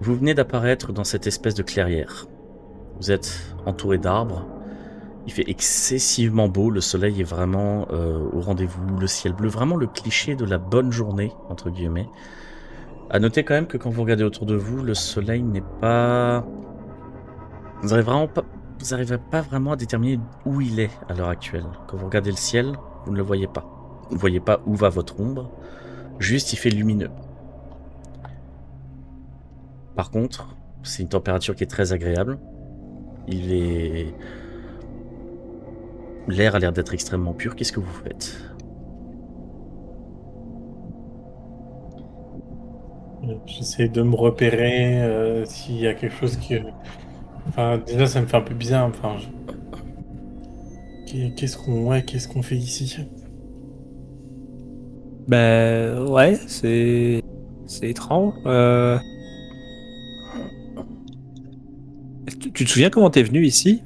Vous venez d'apparaître dans cette espèce de clairière. Vous êtes entouré d'arbres. Il fait excessivement beau. Le soleil est vraiment au rendez-vous. Le ciel bleu, vraiment le cliché de la bonne journée, entre guillemets. À noter quand même que quand vous regardez autour de vous, le soleil n'est pas... Vous arrivez pas vraiment à déterminer où il est à l'heure actuelle. Quand vous regardez le ciel, vous ne le voyez pas. Vous ne voyez pas où va votre ombre. Juste, il fait lumineux. Par contre, c'est une température qui est très agréable. Il est... L'air a l'air d'être extrêmement pur. Qu'est-ce que vous faites? J'essaie de me repérer s'il y a quelque chose qui... Enfin, déjà, ça me fait un peu bizarre. Enfin, qu'est-ce qu'on fait ici? Ben ouais, c'est étrange. Tu te souviens comment t'es venu ici?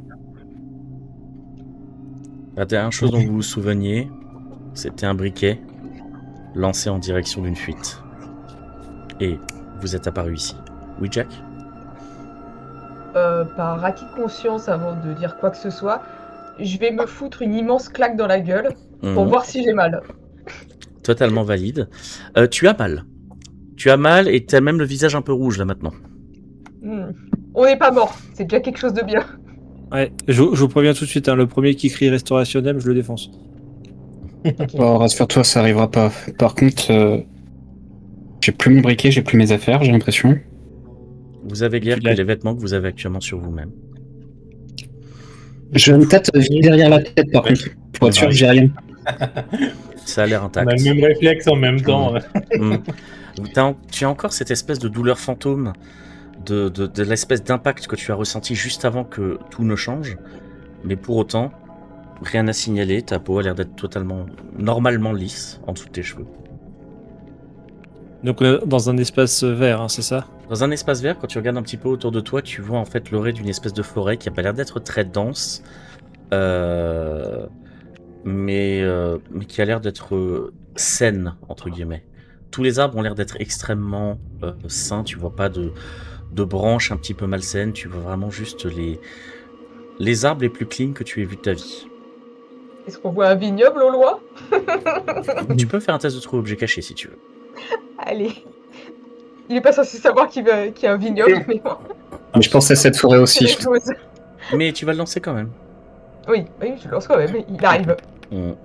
La dernière chose dont vous vous souveniez, c'était un briquet lancé en direction d'une fuite. Et vous êtes apparu ici. Oui, Jack? Par acquis de conscience, avant de dire quoi que ce soit, je vais me foutre une immense claque dans la gueule pour Mhm. voir si j'ai mal. Totalement valide. Tu as mal. Tu as mal et tu as même le visage un peu rouge là maintenant. Hmm. On n'est pas mort, c'est déjà quelque chose de bien. Ouais, je vous préviens tout de suite, hein, le premier qui crie Restaurationnel, je le défonce. Ok. Bon, rassure-toi, ça arrivera pas. Par contre, j'ai plus mon briquet, j'ai plus mes affaires, j'ai l'impression. Vous avez Tu guère que l'as. les vêtements que vous avez actuellement sur vous-même. J'ai une tête vide derrière la tête, par Ouais. contre, pour être sûr que Ouais. j'ai rien. Ça a l'air On a le intact. même réflexe en même temps. Mm. Tu as encore cette espèce de douleur fantôme de l'espèce d'impact que tu as ressenti juste avant que tout ne change. Mais pour autant, rien à signaler. Ta peau a l'air d'être totalement, normalement lisse en dessous de tes cheveux. Donc on est dans un espace vert, hein, c'est ça? Dans un espace vert, quand tu regardes un petit peu autour de toi, tu vois en fait l'orée d'une espèce de forêt qui a pas l'air d'être très dense, euh, mais qui a l'air d'être saine, entre guillemets. Tous les arbres ont l'air d'être extrêmement sains, tu vois pas de branches un petit peu malsaines, tu vois vraiment juste les arbres les plus clean que tu aies vus de ta vie. Est-ce qu'on voit un vignoble au loin? Tu peux faire un test de trouver objet caché si tu veux. Allez. Il est pas censé savoir qu'il y a un vignoble, mais bon, Mais je pense à cette forêt c'est aussi. la chose. Mais tu vas le lancer quand même. Oui, je le lance quand même, il arrive. On...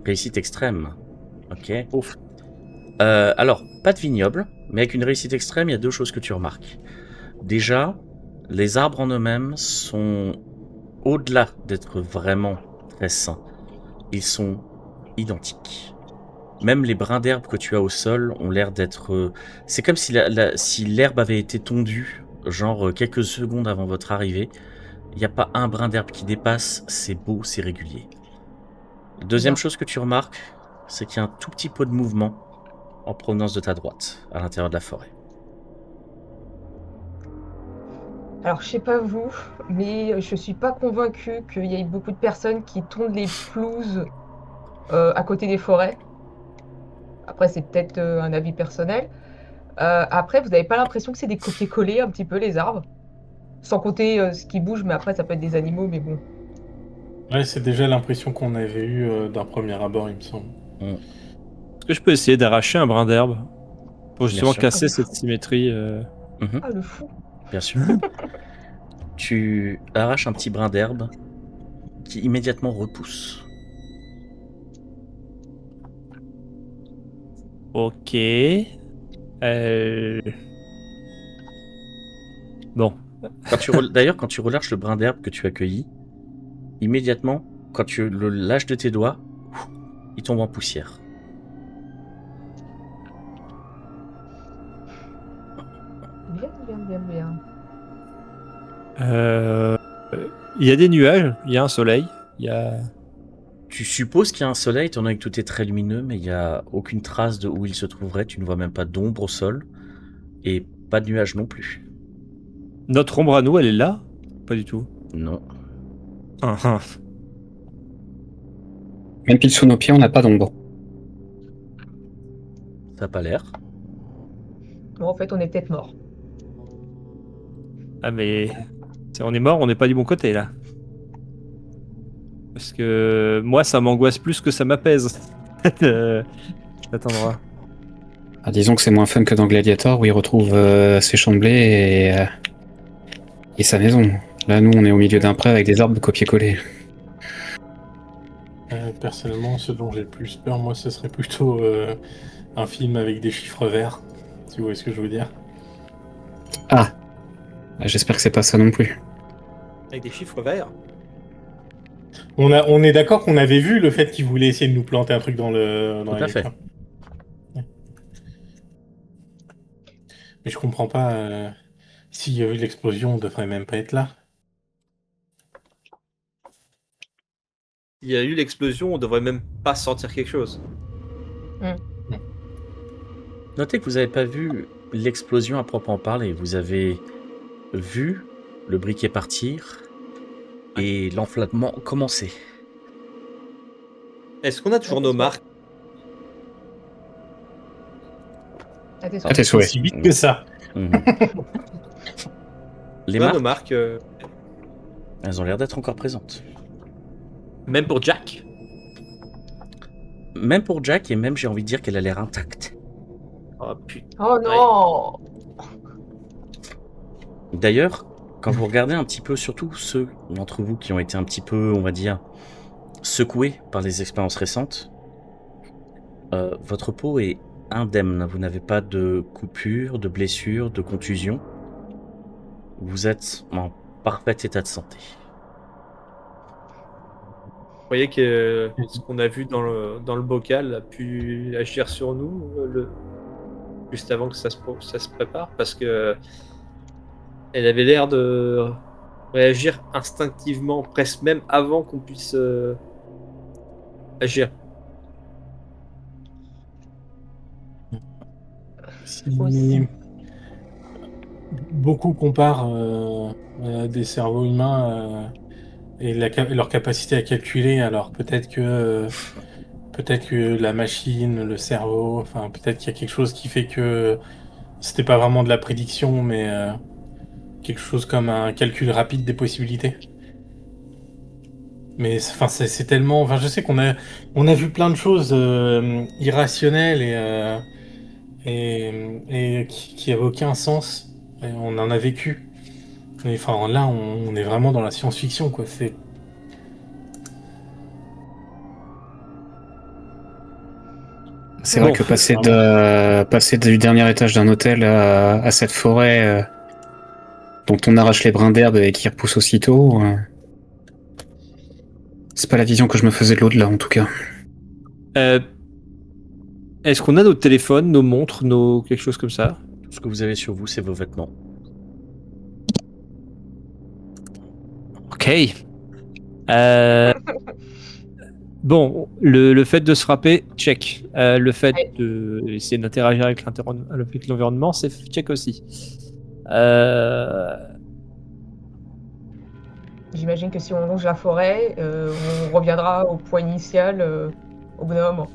Réussite extrême. Ok. Ouf. Alors, pas de vignoble, mais avec une réussite extrême, il y a deux choses que tu remarques. Déjà, les arbres en eux-mêmes sont, au-delà d'être vraiment très sains, ils sont identiques. Même les brins d'herbe que tu as au sol ont l'air d'être... c'est comme si si l'herbe avait été tondue, genre quelques secondes avant votre arrivée. Il n'y a pas un brin d'herbe qui dépasse, c'est beau, c'est régulier. Deuxième Bien. chose que tu remarques, c'est qu'il y a un tout petit peu de mouvement en provenance de ta droite, à l'intérieur de la forêt. Alors, je sais pas vous, mais je suis pas convaincue qu'il y ait beaucoup de personnes qui tondent les pelouses à côté des forêts. Après, c'est peut-être un avis personnel. Après, vous n'avez pas l'impression que c'est des copier-coller un petit peu les arbres? Sans compter ce qui bouge, mais après, ça peut être des animaux, mais bon. Ouais, c'est déjà l'impression qu'on avait eue d'un premier abord, il me semble. Est-ce que je peux essayer d'arracher un brin d'herbe pour justement sûr. casser Ah, cette symétrie Mhm, Ah, le fou! bien sûr. Tu arraches un petit brin d'herbe qui immédiatement repousse. Ok. Bon. D'ailleurs, quand tu relâches le brin d'herbe que tu as cueilli, immédiatement, quand tu le lâches de tes doigts, il tombe en poussière. Bien, bien, bien, bien. Il y a des nuages, il y a un soleil, il y a... Tu supposes qu'il y a un soleil, étant donné que tout est très lumineux, mais il n'y a aucune trace de où il se trouverait. Tu ne vois même pas d'ombre au sol, et pas de nuages non plus. Notre ombre à nous, elle est là? Pas du tout. Non. Ah, ah. Même pile sous nos pieds, on n'a pas d'ombre. Ça n'a pas l'air. Bon, en fait, on est peut-être mort. Ah mais on est mort, on n'est pas du bon côté là. Parce que moi ça m'angoisse plus que ça m'apaise. Attendra. Ah, disons que c'est moins fun que dans Gladiator où il retrouve ses champs de blé et sa maison. Là, nous, on est au milieu d'un pré avec des arbres de copier-coller. Personnellement, ce dont j'ai le plus peur, moi, ce serait plutôt un film avec des chiffres verts. Si vous voyez ce que je veux dire. Ah, j'espère que c'est pas ça non plus. Avec des chiffres verts. On est d'accord qu'on avait vu le fait qu'il voulait essayer de nous planter un truc dans Tout la à fait. lecture. Ouais. Mais je comprends pas. S'il y a eu l'explosion, on devrait même pas être là. Il y a eu l'explosion, on devrait même pas sentir quelque chose. Notez que vous n'avez pas vu l'explosion à proprement parler. Vous avez vu le briquet partir et l'enflammement commencer. Est-ce qu'on a toujours nos marques? À tes À souhaits. tes souhaits. Aussi vite que ça. Mhm. Les On a marques, nos marques, elles ont l'air d'être encore présentes. même pour Jack. Même pour Jack, et même j'ai envie de dire qu'elle a l'air intacte. Oh putain. Oh non! D'ailleurs, quand vous regardez un petit peu, surtout ceux d'entre vous qui ont été un petit peu, on va dire, secoués par les expériences récentes, votre peau est indemne. Vous n'avez pas de coupure, de blessure, de contusion. Vous êtes en parfait état de santé. Vous voyez que ce qu'on a vu dans le bocal a pu agir sur nous juste avant que ça se prépare, parce que elle avait l'air de réagir instinctivement, presque même avant qu'on puisse agir. Aussi. Beaucoup comparent des cerveaux humains et leur capacité à calculer, alors peut-être que la machine, le cerveau, enfin peut-être qu'il y a quelque chose qui fait que c'était pas vraiment de la prédiction, mais quelque chose comme un calcul rapide des possibilités. Mais enfin c'est tellement, enfin je sais qu'on a vu plein de choses irrationnelles et qui avaient aucun sens. Et on en a vécu. Et, enfin là on est vraiment dans la science-fiction quoi. C'est vrai que passer du dernier étage d'un hôtel à cette forêt dont on arrache les brins d'herbe et qui repousse aussitôt, c'est pas la vision que je me faisais de l'au-delà en tout cas. Est-ce qu'on a nos téléphones, nos montres, quelque chose comme ça? Tout ce que vous avez sur vous, c'est vos vêtements. Ok. Bon, le fait de se frapper, check. Le fait d'essayer d'interagir avec l'environnement, c'est check aussi. J'imagine que si on longe la forêt, on reviendra au point initial au bout d'un moment.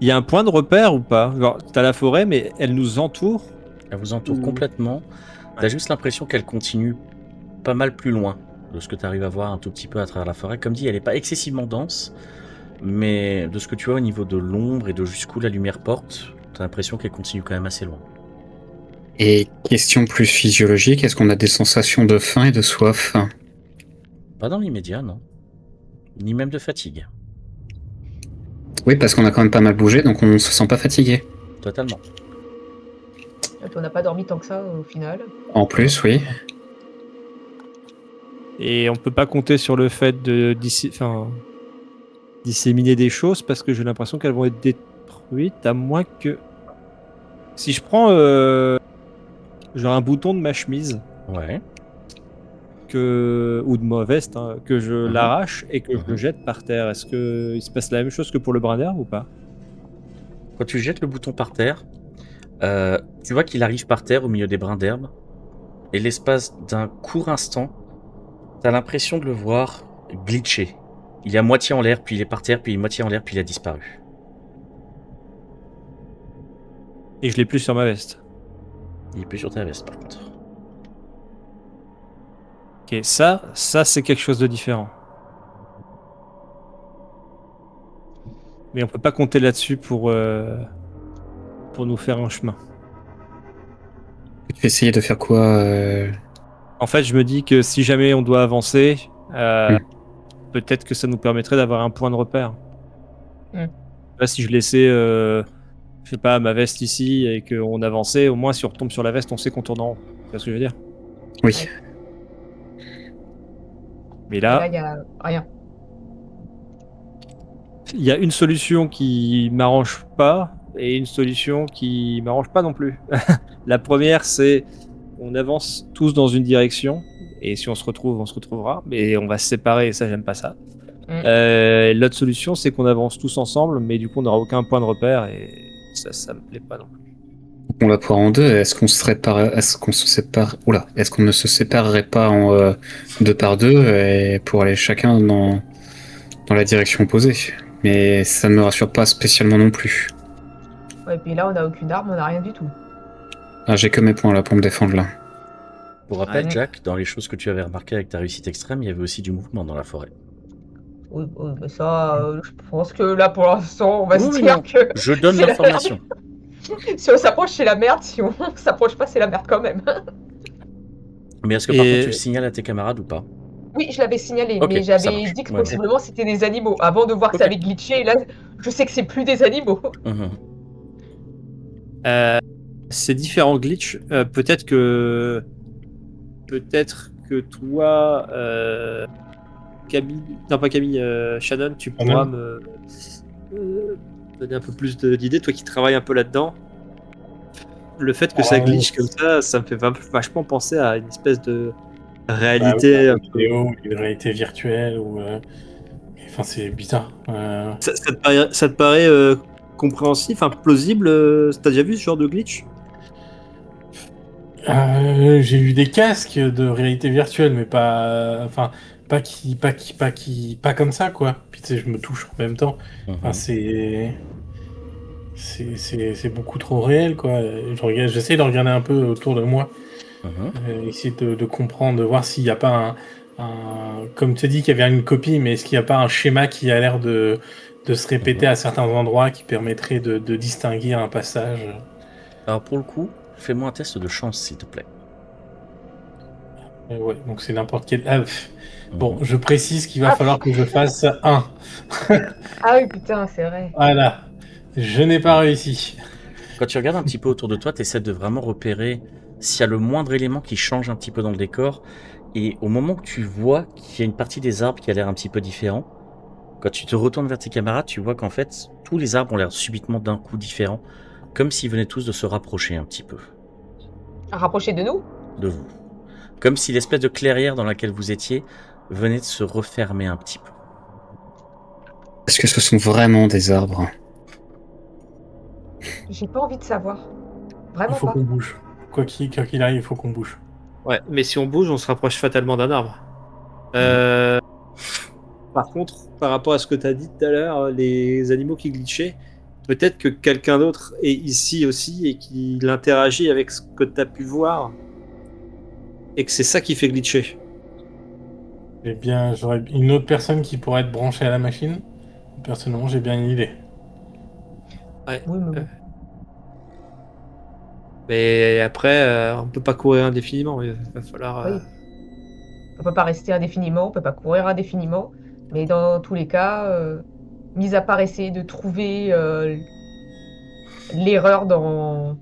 Il y a un point de repère ou pas? Genre, t'as la forêt, mais elle nous entoure. Elle vous entoure Ouh. complètement. T'as juste l'impression qu'elle continue pas mal plus loin de ce que tu arrives à voir un tout petit peu à travers la forêt. Comme dit, elle n'est pas excessivement dense, mais de ce que tu vois au niveau de l'ombre et de jusqu'où la lumière porte, t'as l'impression qu'elle continue quand même assez loin. Et question plus physiologique, est-ce qu'on a des sensations de faim et de soif? Pas dans l'immédiat, non. Ni même de fatigue. Oui, parce qu'on a quand même pas mal bougé, donc on se sent pas fatigué. Totalement. Et puis on n'a pas dormi tant que ça au final. En plus, oui. Et on peut pas compter sur le fait de disséminer des choses parce que j'ai l'impression qu'elles vont être détruites, à moins que... Si je prends genre un bouton de ma chemise Ouais. ou de ma veste, hein, que je l'arrache et que je le Mhm. jette par terre, est-ce qu'il se passe la même chose que pour le brin d'herbe ou pas? Quand tu jettes le bouton par terre, tu vois qu'il arrive par terre au milieu des brins d'herbe, et l'espace d'un court instant, t'as l'impression de le voir glitcher. Il est à moitié en l'air, puis il est par terre, puis il est moitié en l'air, puis il a disparu. Et je l'ai plus sur ma veste. Il est plus sur ta veste par contre. Ok, ça c'est quelque chose de différent. Mais on peut pas compter là-dessus pour nous faire un chemin. Tu vas essayer de faire quoi En fait, je me dis que si jamais on doit avancer, Hmm. peut-être que ça nous permettrait d'avoir un point de repère. Hmm. Là, si je laissais, je sais pas, ma veste ici et qu'on avançait, au moins si on retombe sur la veste, on sait qu'on tourne en rond. Tu vois ce que je veux dire? Oui. Mais Et là, là, il y a rien. il y a une solution qui m'arrange pas et une solution qui m'arrange pas non plus. La première, c'est on avance tous dans une direction et si on se retrouve, on se retrouvera, mais on va se séparer et ça, j'aime pas ça. L'autre solution, c'est qu'on avance tous ensemble, mais du coup, on n'aura aucun point de repère et ça me plaît pas non plus. On la poire en deux. Est-ce qu'on se sépare? Oula. Est-ce qu'on ne se séparerait pas en deux par deux et pour aller chacun dans la direction opposée? Mais ça ne me rassure pas spécialement non plus. Ouais, et puis là, on n'a aucune arme, on n'a rien du tout. Ah, j'ai que mes points là pour me défendre là. Pour rappel, Ouais. Jack, dans les choses que tu avais remarquées avec ta réussite extrême, il y avait aussi du mouvement dans la forêt. Oui, bah ça, je pense que là, pour l'instant, on va se Oui, dire non. que Je donne c'est la l'information. si on s'approche, c'est la merde. Si on s'approche pas, c'est la merde quand même. Mais est-ce que par Et- contre tu le signales à tes camarades ou pas? Oui, je l'avais signalé, Ok, mais ça j'avais marche. dit que Ouais, ouais. possiblement c'était des animaux, avant de voir que Ok. ça avait glitché. Et là, je sais que c'est plus des animaux. Mhm. Ces différents glitches, peut-être que toi, Camille, non pas Camille, Shannon, tu pourras Shannon. me donner un peu plus d'idées, toi qui travailles un peu là-dedans. Le fait que ça glitch comme ça me fait vachement penser à une espèce de réalité. Une vidéo, une réalité virtuelle ou. Enfin, c'est bizarre. Ça te paraît compréhensif, enfin plausible? T'as déjà vu ce genre de glitch? J'ai eu des casques de réalité virtuelle, mais pas. Enfin, pas comme ça, quoi. Puis tu sais, je me touche en même temps. Enfin, Mhm. c'est beaucoup trop réel, quoi. J'essaie de regarder un peu autour de moi, Mhm. essayer de comprendre, de voir s'il n'y a pas comme tu as dit qu'il y avait une copie, mais est-ce qu'il n'y a pas un schéma qui a l'air de se répéter Mhm. à certains endroits qui permettrait de distinguer un passage? Alors pour le coup, fais-moi un test de chance s'il te plaît. Ouais, donc c'est n'importe quel. Bon, Mhm. je précise qu'il va Ah, falloir que je fasse 1. Ah oui, putain, c'est vrai. Voilà. Je n'ai pas réussi. Quand tu regardes un petit peu autour de toi, tu essaies de vraiment repérer s'il y a le moindre élément qui change un petit peu dans le décor. Et au moment que tu vois qu'il y a une partie des arbres qui a l'air un petit peu différent, quand tu te retournes vers tes camarades, tu vois qu'en fait, tous les arbres ont l'air subitement d'un coup différent, comme s'ils venaient tous de se rapprocher un petit peu Rapprocher de nous. de vous. Comme si l'espèce de clairière dans laquelle vous étiez venait de se refermer un petit peu. Est-ce que ce sont vraiment des arbres? J'ai pas envie de savoir. Il Vraiment faut pas. qu'on bouge. Quoi qu'il arrive, il faut qu'on bouge. Ouais, mais si on bouge, on se rapproche fatalement d'un arbre. Par contre, par rapport à ce que tu as dit tout à l'heure, les animaux qui glitchaient, peut-être que quelqu'un d'autre est ici aussi et qu'il interagit avec ce que tu as pu voir. Et que c'est ça qui fait glitcher. Eh bien, j'aurais une autre personne qui pourrait être branchée à la machine. Personnellement, j'ai bien une idée. Ouais. Oui, mais bon. Mais après, on peut pas courir indéfiniment. Il va falloir. Oui. On peut pas rester indéfiniment, on peut pas courir indéfiniment. Mais dans tous les cas, mis à part essayer de trouver l'erreur dans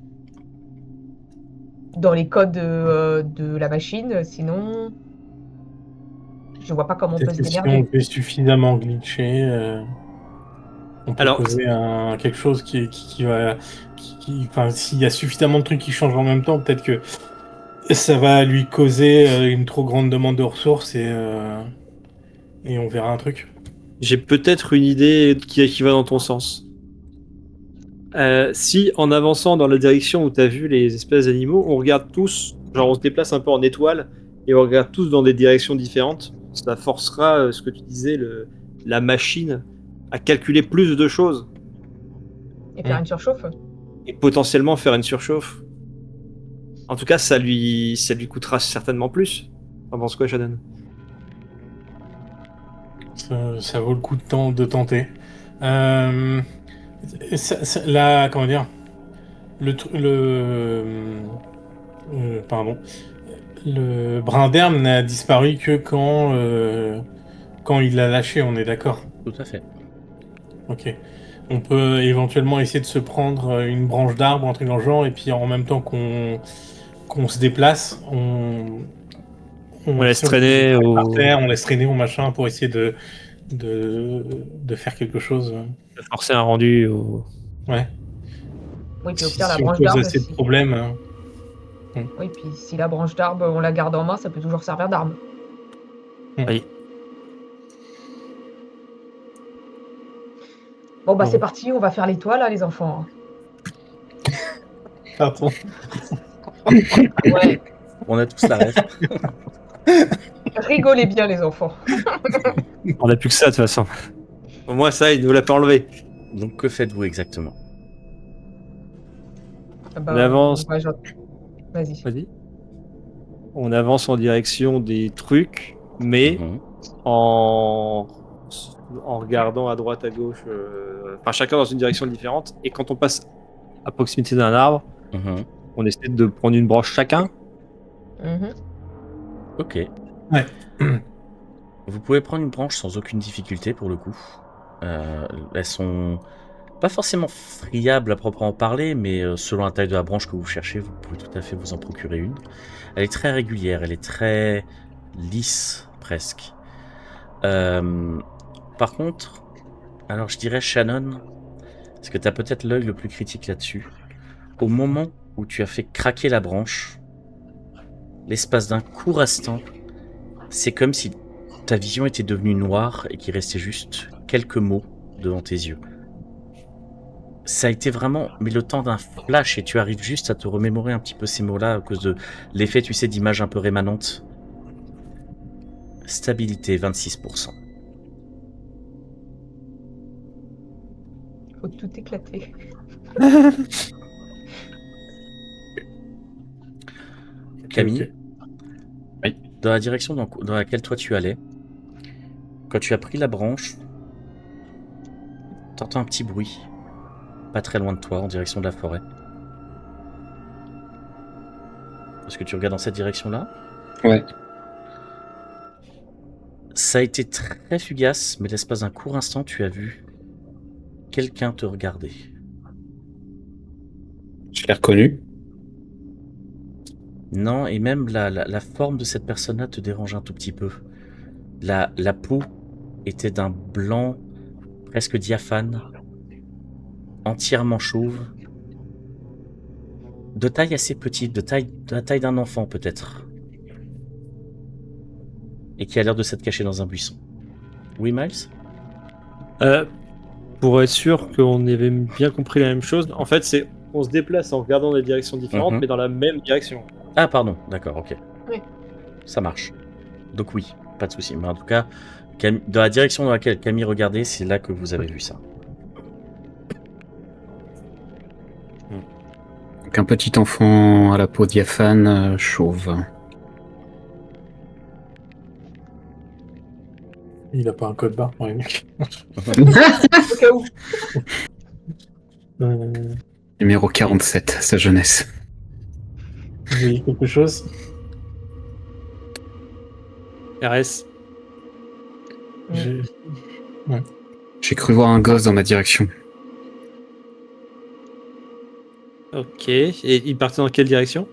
les codes de la machine, sinon, je vois pas comment on peut Peut-être se que si on démerder. fait suffisamment glitcher, on peut Alors- causer quelque chose qui va. Enfin, s'il y a suffisamment de trucs qui changent en même temps, peut-être que ça va lui causer une trop grande demande de ressources et on verra un truc. J'ai peut-être une idée qui va dans ton sens. Si en avançant dans la direction où tu as vu les espèces d'animaux, on regarde tous, genre on se déplace un peu en étoile et on regarde tous dans des directions différentes, ça forcera ce que tu disais, la machine à calculer plus de choses Et faire une surchauffe. et potentiellement faire une surchauffe. En tout cas, ça lui coûtera certainement plus. T'en penses quoi, Shannon? Ça vaut le coup de tenter. Comment dire, pardon, le brin d'herbe n'a disparu que quand il l'a lâché. On est d'accord. Tout à fait. Ok. On peut éventuellement essayer de se prendre une branche d'arbre, un truc dans le genre, et puis en même temps qu'on se déplace, On laisse se traîner met au... par terre, on laisse traîner au machin pour essayer de faire quelque chose. forcer un rendu au... Ouais. Oui, puis au Si, pire, la si on branche pose d'arbre. assez de problèmes. Oui, puis si la branche d'arbre, on la garde en main, ça peut toujours servir d'arme. Oui. Bon, bah Bon. c'est parti, on va faire l'étoile, là, les enfants. Pardon. Ouais, On a tous la rêve. rigolez bien, les enfants. On n'a plus que ça, de toute façon. Au moins, ça, il nous l'a pas enlevé. Donc que faites-vous exactement? Bah, On avance. Vas-y. Vas-y. On avance en direction des trucs, mais Mhm. en regardant à droite, à gauche, enfin chacun dans une direction différente. Et quand on passe à proximité d'un arbre, Mhm. on essaie de prendre une branche chacun. Mhm. Ok. Ouais. Vous pouvez prendre une branche sans aucune difficulté pour le coup. Elles sont pas forcément friables à proprement parler, mais selon la taille de la branche que vous cherchez, vous pouvez tout à fait vous en procurer une. Elle est très régulière, elle est très lisse presque. Par contre, alors je dirais Shannon, parce que tu as peut-être l'œil le plus critique là-dessus. Au moment où tu as fait craquer la branche, l'espace d'un court instant, c'est comme si ta vision était devenue noire et qu'il restait juste quelques mots devant tes yeux. Ça a été vraiment, mais le temps d'un flash, et tu arrives juste à te remémorer un petit peu ces mots-là à cause de l'effet, tu sais, d'image un peu rémanente. Stabilité, 26%. Faut tout éclater. Camille, Oui. dans la direction dans laquelle toi tu allais, quand tu as pris la branche, t'entends un petit bruit, pas très loin de toi, en direction de la forêt. Est-ce que tu regardes dans cette direction-là? Ouais. Ça a été très fugace, mais l'espace d'un court instant, tu as vu quelqu'un te regarder. Je l'ai reconnu. Non, et même la forme de cette personne-là te dérange un tout petit peu. La peau était d'un blanc presque diaphane, entièrement chauve, de taille assez petite, de la taille d'un enfant peut-être, et qui a l'air de s'être caché dans un buisson. Oui, Miles? Pour être sûr qu'on avait bien compris la même chose, en fait, c'est on se déplace en regardant des directions différentes, Mhm. mais dans la même direction. Ah, pardon, d'accord, ok. Oui. Ça marche. Donc oui, pas de souci. Mais en tout cas, dans la direction dans laquelle Camille regardait, c'est là que vous avez vu ça. Donc un petit enfant à la peau diaphane, chauve. Il a pas un code barre pour les mecs. Au cas où. Numéro 47, sa jeunesse. Vous voyez quelque chose? RS. J'ai cru voir un gosse dans ma direction. Ok. Et il partait dans quelle direction?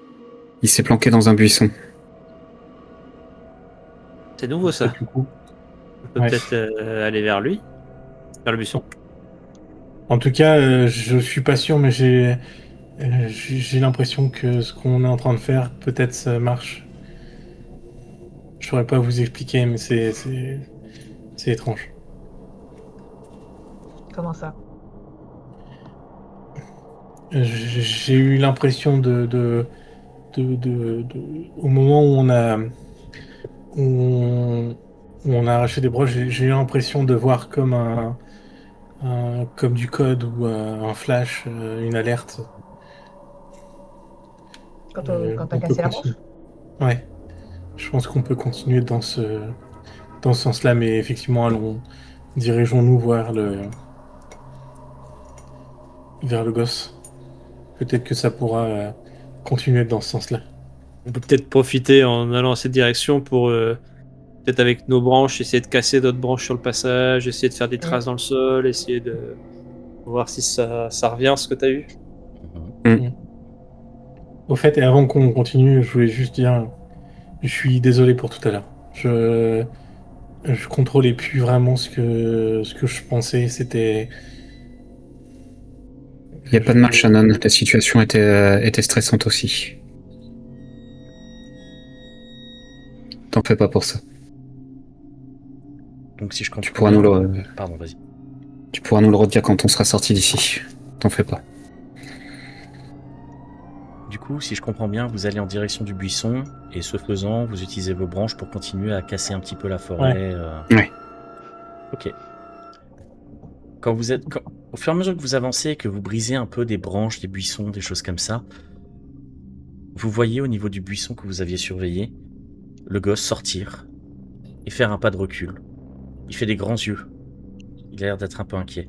Il s'est planqué dans un buisson. C'est nouveau ça. Du coup. On peut Ouais. peut-être aller vers lui, vers le buisson. En tout cas, je suis pas sûr, mais j'ai l'impression que ce qu'on est en train de faire, peut-être ça marche. Je saurais pas vous expliquer, mais c'est étrange. Comment ça? J'ai eu l'impression au moment où on a arraché des broches, j'ai eu l'impression de voir comme comme du code ou un flash, une alerte. Quand On t'as peut cassé la continuer. branche? Ouais. Je pense qu'on peut continuer dans ce sens-là, mais effectivement, dirigeons-nous vers le gosse. Peut-être que ça pourra continuer dans ce sens-là. On peut peut-être profiter en allant dans cette direction pour peut-être avec nos branches essayer de casser d'autres branches sur le passage, essayer de faire des traces dans le sol, essayer de voir si ça revient ce que tu as eu. Au fait, et avant qu'on continue, je voulais juste dire, je suis désolé pour tout à l'heure. Je contrôlais plus vraiment ce que je pensais. C'était. Il n'y a pas de mal, Shannon. La situation était stressante aussi. T'en fais pas pour ça. Donc si je comprends Tu pourras nous le... Pardon, vas-y. Tu pourras nous le redire quand on sera sorti d'ici. T'en fais pas. Du coup, si je comprends bien, vous allez en direction du buisson, et ce faisant, vous utilisez vos branches pour continuer à casser un petit peu la forêt. Ouais. Ok. Au fur et à mesure que vous avancez et que vous brisez un peu des branches, des buissons, des choses comme ça, vous voyez au niveau du buisson que vous aviez surveillé, le gosse sortir et faire un pas de recul. Il fait des grands yeux. Il a l'air d'être un peu inquiet.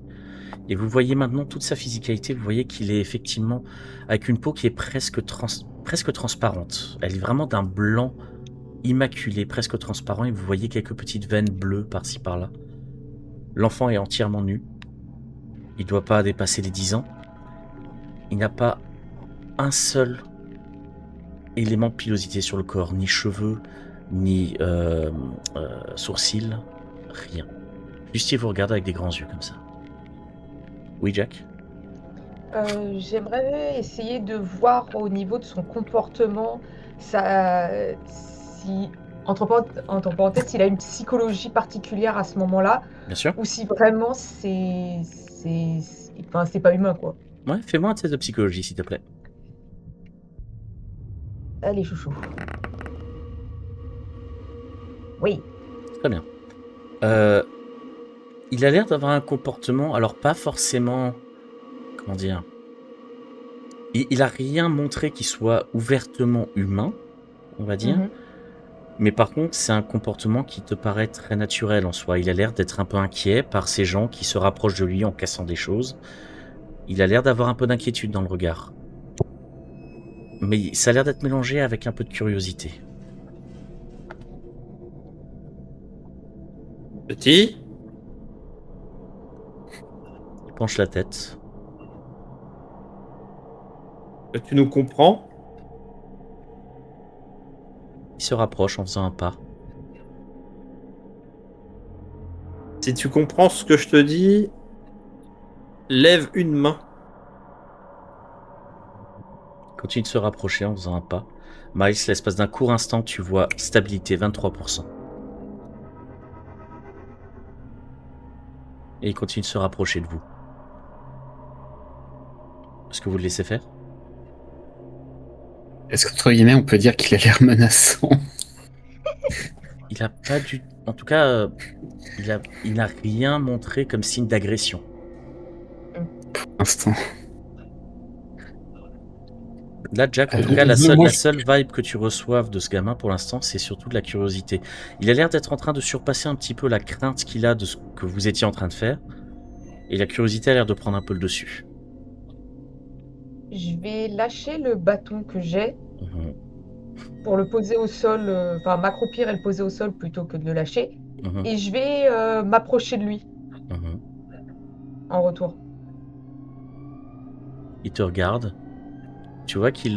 Et vous voyez maintenant toute sa physicalité, vous voyez qu'il est effectivement avec une peau qui est presque transparente. Elle est vraiment d'un blanc immaculé, presque transparent, et vous voyez quelques petites veines bleues par-ci par-là. L'enfant est entièrement nu. Il ne doit pas dépasser les 10 ans. Il n'a pas un seul élément de pilosité sur le corps, ni cheveux, ni sourcils, rien. Juste il vous regarde avec des grands yeux comme ça. Oui, Jack? J'aimerais essayer de voir au niveau de son comportement, si, entre parenthèses, s'il a une psychologie particulière à ce moment-là, Bien sûr. ou si vraiment enfin, c'est pas humain, quoi. Ouais, fais-moi un test de psychologie, s'il te plaît. Allez, chouchou. Oui. Très bien. Il a l'air d'avoir un comportement, alors pas forcément, comment dire, il a rien montré qui soit ouvertement humain, on va dire, mais par contre c'est un comportement qui te paraît très naturel en soi. Il a l'air d'être un peu inquiet par ces gens qui se rapprochent de lui en cassant des choses. Il a l'air d'avoir un peu d'inquiétude dans le regard. Mais ça a l'air d'être mélangé avec un peu de curiosité. Petit, Il penche la tête. tu nous comprends? Il se rapproche en faisant un pas. Si tu comprends ce que je te dis, lève une main. Il continue de se rapprocher en faisant un pas. Miles, l'espace d'un court instant, tu vois stabilité 23%. Et il continue de se rapprocher de vous. Est-ce que vous le laissez faire? Est-ce qu'entre guillemets, on peut dire qu'il a l'air menaçant? Il a pas du... En tout cas, il n'a rien montré comme signe d'agression. Pour l'instant. Là, Jack, en tout cas, la seule vibe que tu reçoives de ce gamin pour l'instant, c'est surtout de la curiosité. Il a l'air d'être en train de surpasser un petit peu la crainte qu'il a de ce que vous étiez en train de faire. Et la curiosité a l'air de prendre un peu le dessus. Je vais lâcher le bâton que j'ai Mhm, pour le poser au sol, enfin m'accroupir et le poser au sol plutôt que de le lâcher. mhm, Et je vais m'approcher de lui mhm. en retour. Il te regarde. Tu vois qu'il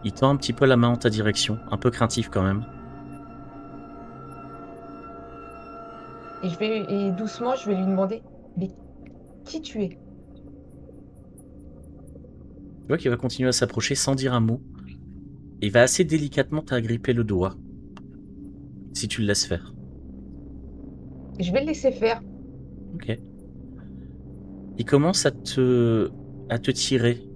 il tend un petit peu la main en ta direction, un peu craintif quand même. Et doucement, je vais lui demander, mais qui tu es? Tu vois qu'il va continuer à s'approcher sans dire un mot. Il va assez délicatement t'agripper le doigt. Si tu le laisses faire. Je vais le laisser faire. Ok. Il commence à te tirer.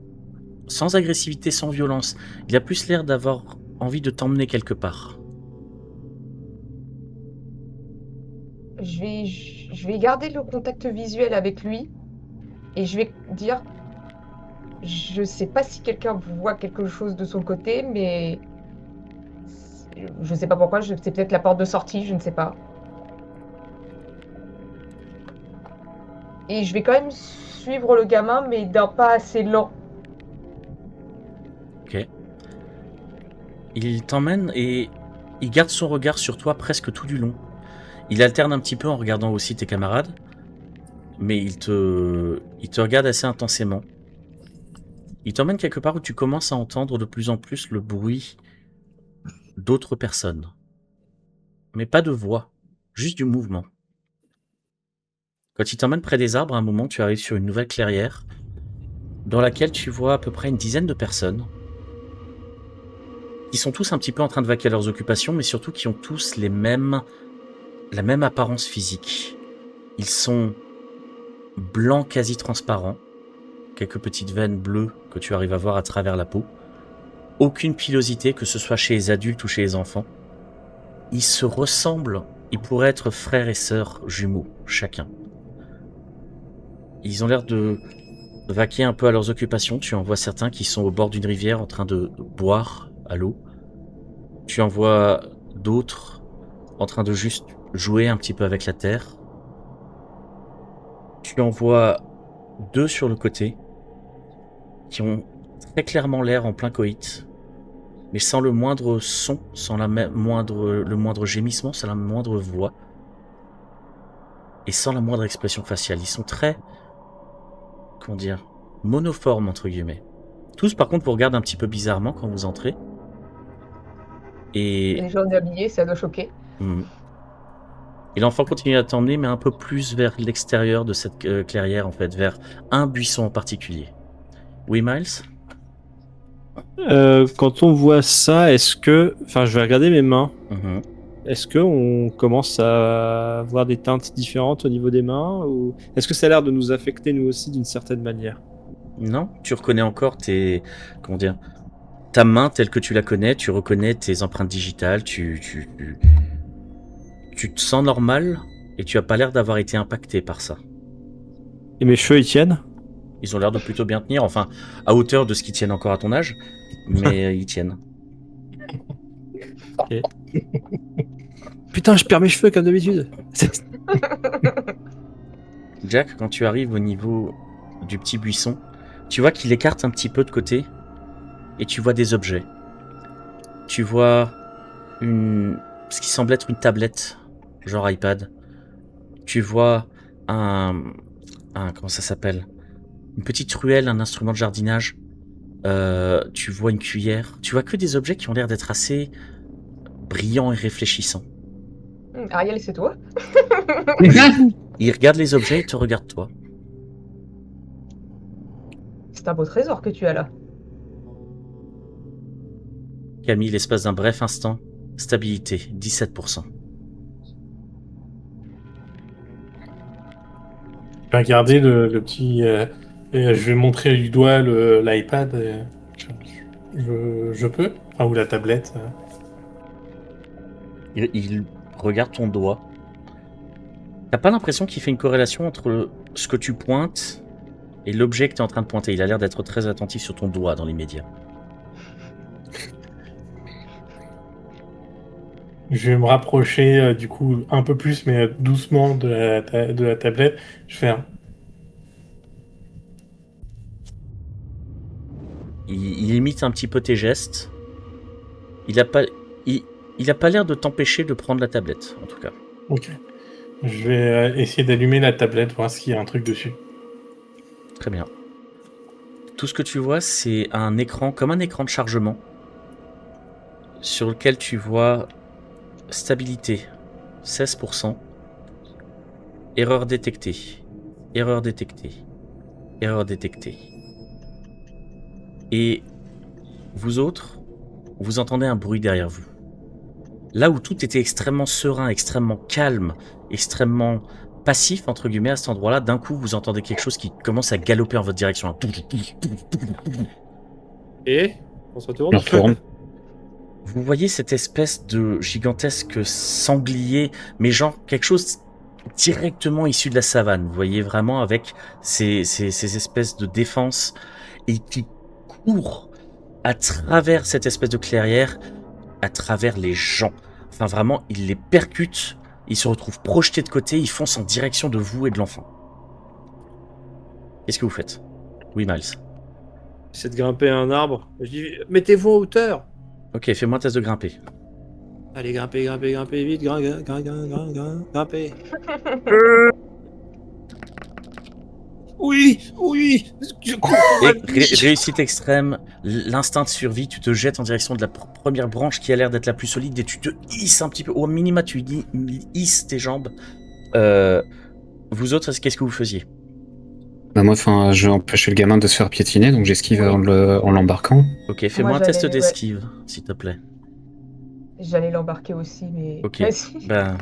Sans agressivité, sans violence. Il a plus l'air d'avoir envie de t'emmener quelque part. Je vais garder le contact visuel avec lui et je vais dire, je sais pas si quelqu'un voit quelque chose de son côté, mais Je sais pas pourquoi, c'est peut-être la porte de sortie, je ne sais pas. Et je vais quand même suivre le gamin, mais d'un pas assez lent. Ok. Il t'emmène et il garde son regard sur toi presque tout du long. Il alterne un petit peu en regardant aussi tes camarades, mais il te regarde assez intensément. Il t'emmène quelque part où tu commences à entendre de plus en plus le bruit d'autres personnes. Mais pas de voix, juste du mouvement. Quand il t'emmène près des arbres, à un moment, tu arrives sur une nouvelle clairière dans laquelle tu vois à peu près une dizaine de personnes qui sont tous un petit peu en train de vaquer à leurs occupations, mais surtout qui ont tous la même apparence physique. Ils sont blancs quasi transparents, quelques petites veines bleues que tu arrives à voir à travers la peau. Aucune pilosité, que ce soit chez les adultes ou chez les enfants. Ils se ressemblent, ils pourraient être frères et sœurs jumeaux, chacun. Ils ont l'air de vaquer un peu à leurs occupations. Tu en vois certains qui sont au bord d'une rivière en train de boire à l'eau. Tu en vois d'autres en train de juste jouer un petit peu avec la terre. Tu en vois 2 sur le côté qui ont très clairement l'air en plein coït, mais sans le moindre son, sans le moindre gémissement, sans la moindre voix et sans la moindre expression faciale. Ils sont très, comment dire, monoformes entre guillemets. Tous par contre vous regardent un petit peu bizarrement quand vous entrez. Et Les gens habillés, ça doit choquer. Et l'enfant continue à t'emmener, mais un peu plus vers l'extérieur de cette clairière, en fait, vers un buisson en particulier. Oui, Miles? Quand on voit ça, est-ce que... Enfin, je vais regarder mes mains. Mhm. Est-ce qu'on commence à avoir des teintes différentes au niveau des mains ou est-ce que ça a l'air de nous affecter nous aussi d'une certaine manière? Non, tu reconnais encore ta main telle que tu la connais, tu reconnais tes empreintes digitales, tu te sens normal et tu as pas l'air d'avoir été impacté par ça. Et mes cheveux, ils tiennent? Ils ont l'air de plutôt bien tenir, enfin, à hauteur de ce qu'ils tiennent encore à ton âge, mais ils tiennent. Putain, je perds mes cheveux comme d'habitude. Jack, quand tu arrives au niveau du petit buisson, tu vois qu'il écarte un petit peu de côté et tu vois des objets. Tu vois ce qui semble être une tablette, genre iPad. Tu vois comment ça s'appelle? Une petite truelle, un instrument de jardinage. Tu vois une cuillère. Tu vois que des objets qui ont l'air d'être assez brillants et réfléchissants. Ariel, c'est toi? Il regarde les objets et te regarde toi. C'est un beau trésor que tu as là. Camille, l'espace d'un bref instant, stabilité, 17%. Je vais regarder le petit. Et je vais montrer du doigt l'iPad. Je peux? Enfin, ou la tablette. Il regarde ton doigt. T'as pas l'impression qu'il fait une corrélation entre ce que tu pointes et l'objet que tu es en train de pointer. Il a l'air d'être très attentif sur ton doigt dans l'immédiat. Je vais me rapprocher du coup un peu plus, mais doucement de la tablette. Je fais un. Il imite un petit peu tes gestes. Il a pas l'air de t'empêcher de prendre la tablette, en tout cas. Ok. Je vais essayer d'allumer la tablette, voir s'il y a un truc dessus. Très bien. Tout ce que tu vois, c'est un écran, comme un écran de chargement, sur lequel tu vois stabilité, 16%, erreur détectée, erreur détectée, erreur détectée. Et vous autres, vous entendez un bruit derrière vous. Là où tout était extrêmement serein, extrêmement calme, extrêmement passif, entre guillemets, à cet endroit-là, d'un coup, vous entendez quelque chose qui commence à galoper en votre direction. Et on se retourne. On retourne. Vous voyez cette espèce de gigantesque sanglier, mais genre quelque chose directement issu de la savane. Vous voyez vraiment avec ces espèces de défenses et qui court à travers cette espèce de clairière à travers les gens. Enfin, vraiment, il les percute, ils se retrouvent projetés de côté, ils foncent en direction de vous et de l'enfant. Qu'est-ce que vous faites? Oui, Miles. C'est de grimper à un arbre. Je dis, mettez-vous en hauteur. Ok, fais-moi un test de grimper. Allez, grimpez vite, grimpez. Oui. Je Et réussite extrême, l'instinct de survie, tu te jettes en direction de la première branche qui a l'air d'être la plus solide et tu te hisses un petit peu. Au minima, tu hisses tes jambes. Vous autres, qu'est-ce que vous faisiez? Bah moi, je vais empêcher le gamin de se faire piétiner, donc j'esquive en l'embarquant. Ok, fais-moi un test d'esquive, s'il te plaît. J'allais l'embarquer aussi, mais... Ok, Vas-y. ben,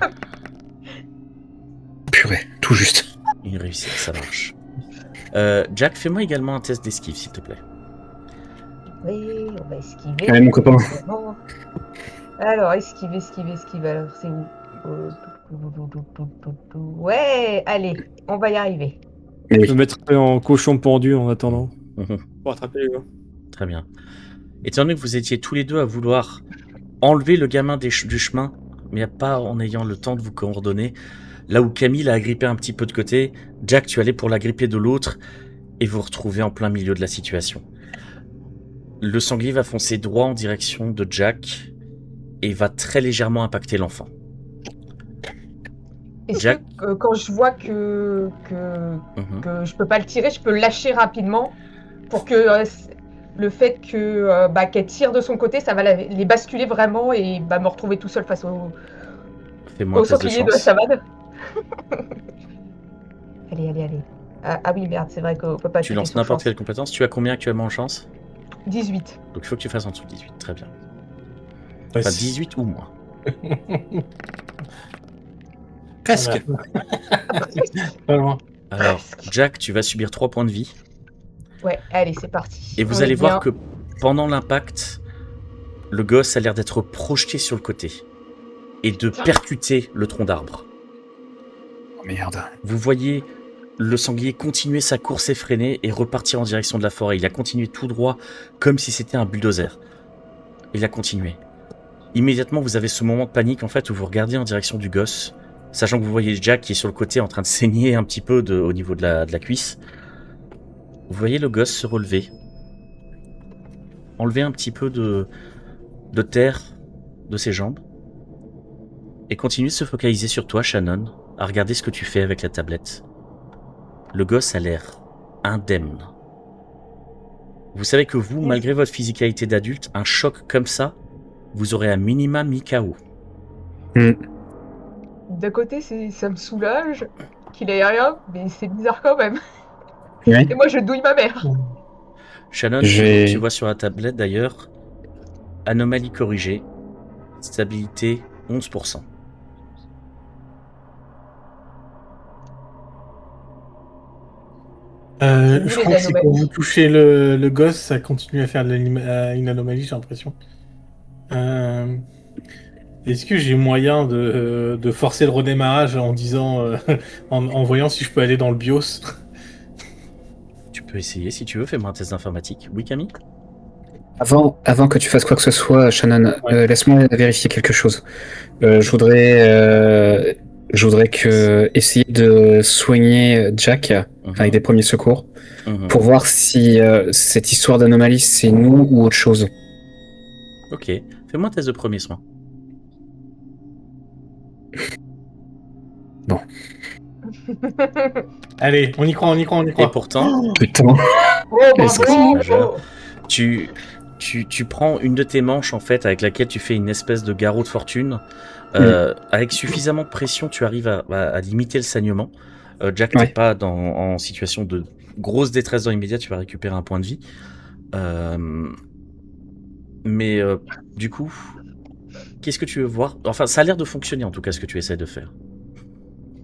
Purée, tout juste. une réussite, ça marche. Jack, fais-moi également un test d'esquive, s'il te plaît. Oui, on va esquiver. Allez, mon copain. Alors, esquiver. Alors, c'est où? Ouais, allez, on va y arriver. Je me mettrai en cochon pendu en attendant. Pour attraper les gars. Très bien. Étant donné que vous étiez tous les deux à vouloir enlever le gamin du chemin, mais pas en ayant le temps de vous coordonner, là où Camille l'a agrippé un petit peu de côté, Jack, tu allais pour l'agripper de l'autre, et vous retrouvez en plein milieu de la situation. Le sanglier va foncer droit en direction de Jack, et va très légèrement impacter l'enfant. Est-ce Jack. que quand je vois que je peux pas le tirer, je peux le lâcher rapidement pour que le fait que qu'elle tire de son côté, ça va les basculer vraiment et me retrouver tout seul face au sanglier de la savane. Allez. Ah oui, merde, c'est vrai qu'on peut pas... Tu lances n'importe quelle compétence. Tu as combien actuellement en chance? 18. Donc il faut que tu fasses en dessous de 18, très bien. Ouais, Enfin 18 ou moins. Presque. Pas loin. Alors, Jack, tu vas subir 3 points de vie. Ouais, allez, c'est parti. Et vous allez voir que pendant l'impact, le gosse a l'air d'être projeté sur le côté et de percuter le tronc d'arbre. Oh merde. Vous voyez le sanglier continuer sa course effrénée et repartir en direction de la forêt. Il a continué tout droit comme si c'était un bulldozer. Il a continué. Immédiatement, vous avez ce moment de panique en fait où vous regardez en direction du gosse, sachant que vous voyez Jack qui est sur le côté en train de saigner un petit peu au niveau de la cuisse. Vous voyez le gosse se relever, enlever un petit peu de terre de ses jambes et continuer de se focaliser sur toi, Shannon, à regarder ce que tu fais avec la tablette. Le gosse a l'air indemne. Vous savez que vous, malgré votre physicalité d'adulte, un choc comme ça, vous aurez à minima mis KO. D'un côté, ça me soulage qu'il ait rien, mais c'est bizarre quand même. Ouais. Et moi, je douille ma mère. Shannon, tu vois sur la tablette d'ailleurs, anomalie corrigée, stabilité 11%. Je crois que c'est quand vous touchez le gosse, ça continue à faire une anomalie, j'ai l'impression. Est-ce que j'ai moyen de forcer le redémarrage en disant, en voyant si je peux aller dans le BIOS? Tu peux essayer si tu veux, fais-moi un test d'informatique. Oui, Camille? Avant que tu fasses quoi que ce soit, Shannon, Ouais. laisse-moi vérifier quelque chose. Je voudrais essayer de soigner Jack avec des premiers secours pour voir si cette histoire d'anomalie c'est nous ou autre chose. Ok, fais-moi un test de premier soin. Bon. Allez, on y croit. Et pourtant, Putain. Oh, bravo. tu prends une de tes manches en fait avec laquelle tu fais une espèce de garrot de fortune. Avec suffisamment de pression, tu arrives à limiter le saignement. Jack, t'es pas en situation de grosse détresse dans l'immédiat, tu vas récupérer un point de vie. Mais du coup, qu'est-ce que tu veux voir? Enfin, ça a l'air de fonctionner en tout cas ce que tu essaies de faire.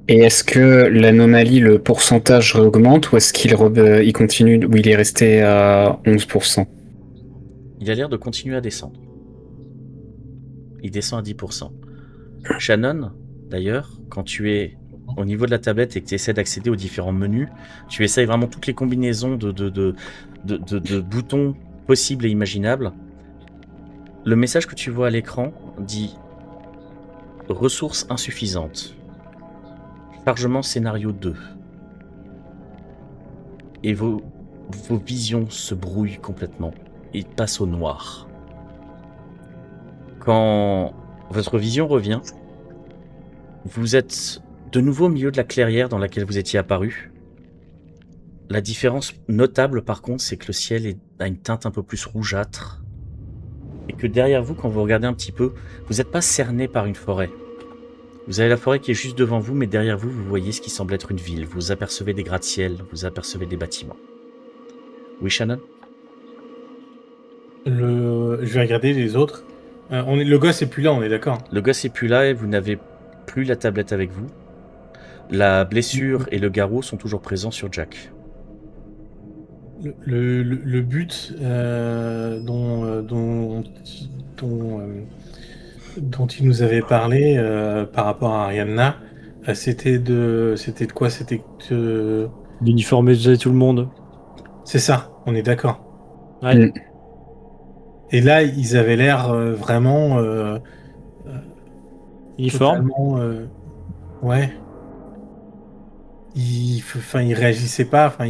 Et est-ce que l'anomalie, le pourcentage augmente ou est-ce qu'il il continue ou il est resté à 11%? Il a l'air de continuer à descendre. Il descend à 10%. Shannon, d'ailleurs, quand tu es au niveau de la tablette et que tu essaies d'accéder aux différents menus, tu essayes vraiment toutes les combinaisons de boutons possibles et imaginables. Le message que tu vois à l'écran dit « Ressources insuffisantes. Chargement scénario 2. » Et vos visions se brouillent complètement et passent au noir. Quand votre vision revient, vous êtes de nouveau au milieu de la clairière dans laquelle vous étiez apparu. La différence notable par contre, c'est que le ciel a une teinte un peu plus rougeâtre et que derrière vous, quand vous regardez un petit peu, vous n'êtes pas cerné par une forêt. Vous avez la forêt qui est juste devant vous, mais derrière vous, vous voyez ce qui semble être une ville. Vous apercevez des gratte-ciel, vous apercevez des bâtiments. Oui, Shannon? Je vais regarder les autres. Le gosse est plus là, on est d'accord. Le gosse est plus là et vous n'avez plus la tablette avec vous. La blessure et le garrot sont toujours présents sur Jack. Le but dont il nous avait parlé par rapport à Arianna, c'était de quoi? C'était de... D'uniformiser tout le monde. C'est ça, on est d'accord. Ouais. Mm. Et là, ils avaient l'air vraiment Uniforme. totalement, ouais. Ils réagissaient pas. Enfin,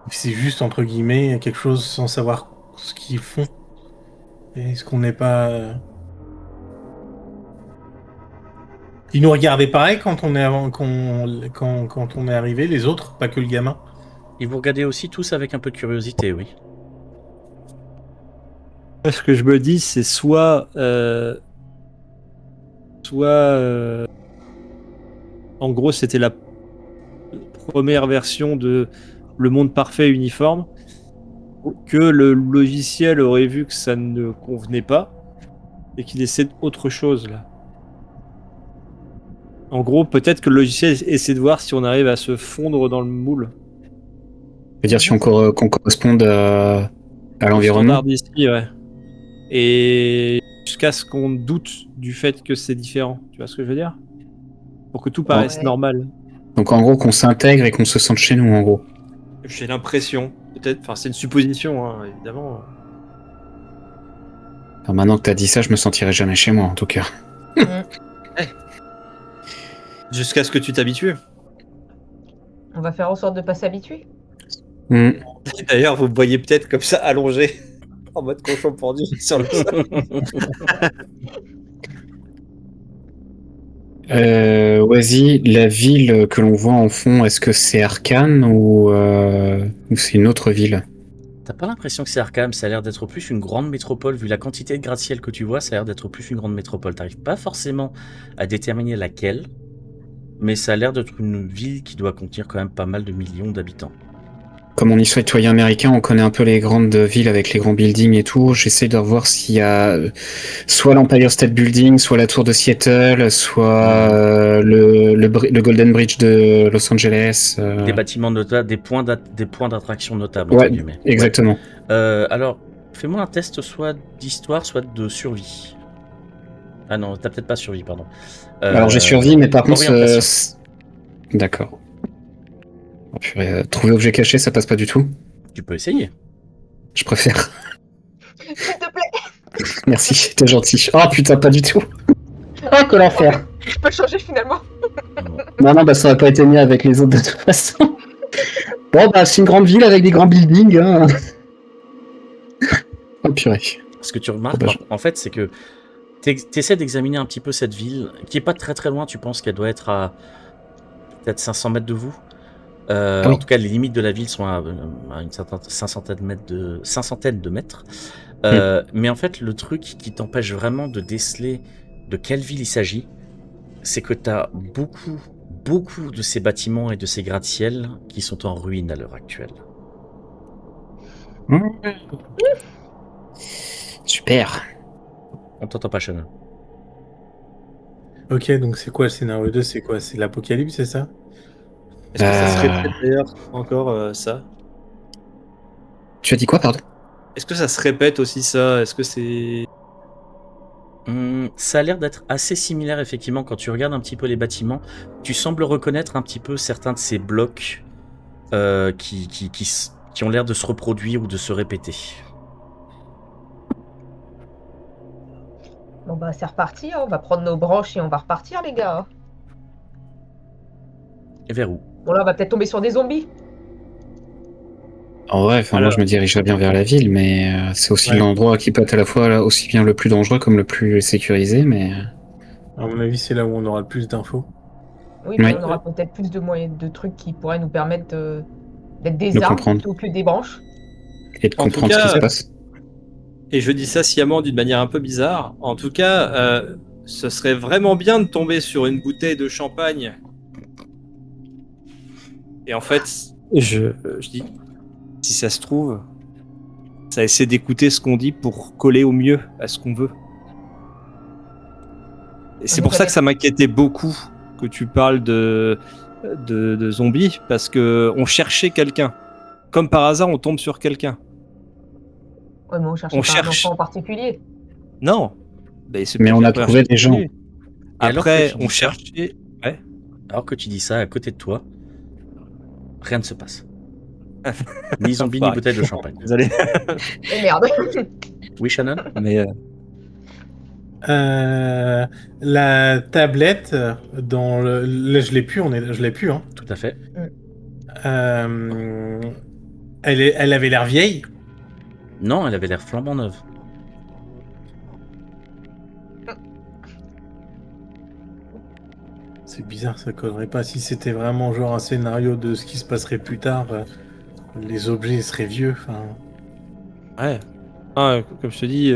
c'est juste entre guillemets quelque chose sans savoir ce qu'ils font. Est-ce qu'on n'est pas... Ils nous regardaient pareil quand on est quand on est arrivé, les autres, pas que le gamin. Et vous regardez aussi tous avec un peu de curiosité, oui. Ce que je me dis, c'est soit en gros, c'était la première version de le monde parfait uniforme, que le logiciel aurait vu que ça ne convenait pas et qu'il essaie autre chose là. En gros, peut-être que le logiciel essaie de voir si on arrive à se fondre dans le moule. C'est-à-dire si qu'on corresponde à l'environnement. Standard d'ici, ouais. Et jusqu'à ce qu'on doute du fait que c'est différent. Tu vois ce que je veux dire? Pour que tout paraisse Ouais. normal. Donc en gros qu'on s'intègre et qu'on se sente chez nous en gros. J'ai l'impression, peut-être, enfin c'est une supposition, hein, évidemment. Alors maintenant que t'as dit ça, je me sentirai jamais chez moi en tout cas. Jusqu'à ce que tu t'habitues. On va faire en sorte de pas s'habituer. Mm. D'ailleurs, vous me voyez peut-être comme ça allongé, en mode cochon pendu sur le sol. Vas-y, la ville que l'on voit en fond, est-ce que c'est Arcane ou c'est une autre ville? T'as pas l'impression que c'est Arkham, ça a l'air d'être plus une grande métropole, vu la quantité de gratte-ciel que tu vois, ça a l'air d'être plus une grande métropole. T'arrives pas forcément à déterminer laquelle, mais ça a l'air d'être une ville qui doit contenir quand même pas mal de millions d'habitants. Comme on y soit citoyen américain, on connaît un peu les grandes villes avec les grands buildings et tout. J'essaie de revoir s'il y a soit l'Empire State Building, soit la tour de Seattle, soit le Golden Bridge de Los Angeles. Des bâtiments notables, des points d'attraction notables, Ouais, entre guillemets. exactement. Ouais. Alors, fais-moi un test soit d'histoire, soit de survie. Ah non, t'as peut-être pas survie, pardon. Alors j'ai survécu, mais par contre... orientation. D'accord. Oh, purée, trouver objet caché, ça passe pas du tout. Tu peux essayer. Je préfère. S'il te plaît, Merci, t'es gentil. Oh putain, pas du tout. Oh, que l'enfer. je peux changer finalement. Non, bah ça aurait pas été mieux avec les autres de toute façon. Bon, bah c'est une grande ville avec des grands buildings. Hein. Oh purée. Ce que tu remarques, Oh, bah, en fait, c'est que t'essaies d'examiner un petit peu cette ville, qui est pas très très loin, tu penses qu'elle doit être à peut-être 500 mètres de vous. oui. En tout cas, les limites de la ville sont à une certaine cinquantaine de mètres. Mais en fait, le truc qui t'empêche vraiment de déceler de quelle ville il s'agit, c'est que tu as beaucoup de ces bâtiments et de ces gratte-ciel qui sont en ruine à l'heure actuelle. Super. On t'entend pas, Shannon. Ok, donc c'est quoi le scénario 2? C'est quoi? C'est l'apocalypse, c'est ça? Est-ce que ça se répète d'ailleurs encore ça? Tu as dit quoi, pardon? Est-ce que ça se répète aussi ça? Est-ce que c'est... Ça a l'air d'être assez similaire, effectivement, quand tu regardes un petit peu les bâtiments. Tu sembles reconnaître un petit peu certains de ces blocs qui ont l'air de se reproduire ou de se répéter. Bon bah c'est reparti, hein. On va prendre nos branches et on va repartir les gars. Et vers où? Bon là on va peut-être tomber sur des zombies. En vrai, moi Alors- je me dirigerais bien vers la ville, mais c'est aussi Ouais. l'endroit qui peut être à la fois là, aussi bien le plus dangereux comme le plus sécurisé, mais À mon avis, c'est là où on aura le plus d'infos. Oui, puis Oui. on aura peut-être plus de moyens, de trucs qui pourraient nous permettre d'être des De armes comprendre. plutôt que des branches. et de En tout comprendre ce cas, qui se passe. Et je dis ça sciemment d'une manière un peu bizarre. En tout cas, ce serait vraiment bien de tomber sur une bouteille de champagne. Et en fait, je dis, si ça se trouve, ça essaie d'écouter ce qu'on dit pour coller au mieux à ce qu'on veut. Et c'est pour ça que ça m'inquiétait beaucoup que tu parles de zombies, parce que on cherchait quelqu'un. Comme par hasard, on tombe sur quelqu'un. Ouais, mais on cherche On pas un cherche. enfant en particulier. Non. Ben, c'est Mais peut-être on la a première trouvé chose des qu'on gens. dit. Et alors Après, que tu on dis ça- cherchait. Ouais. Alors que tu dis ça, à côté de toi, rien ne se passe. Ni zombie, ni Enfoiré. bouteille de champagne. Désolé. Oh merde. Oui, Shannon? Mais La tablette, dans le... là, je l'ai plus, je l'ai plus. Hein. Tout à fait. Elle avait l'air vieille. Non, elle avait l'air flambant neuve. C'est bizarre, ça collerait pas. Si c'était vraiment genre un scénario de ce qui se passerait plus tard, les objets seraient vieux. Enfin, ouais. Ah, comme je te dis,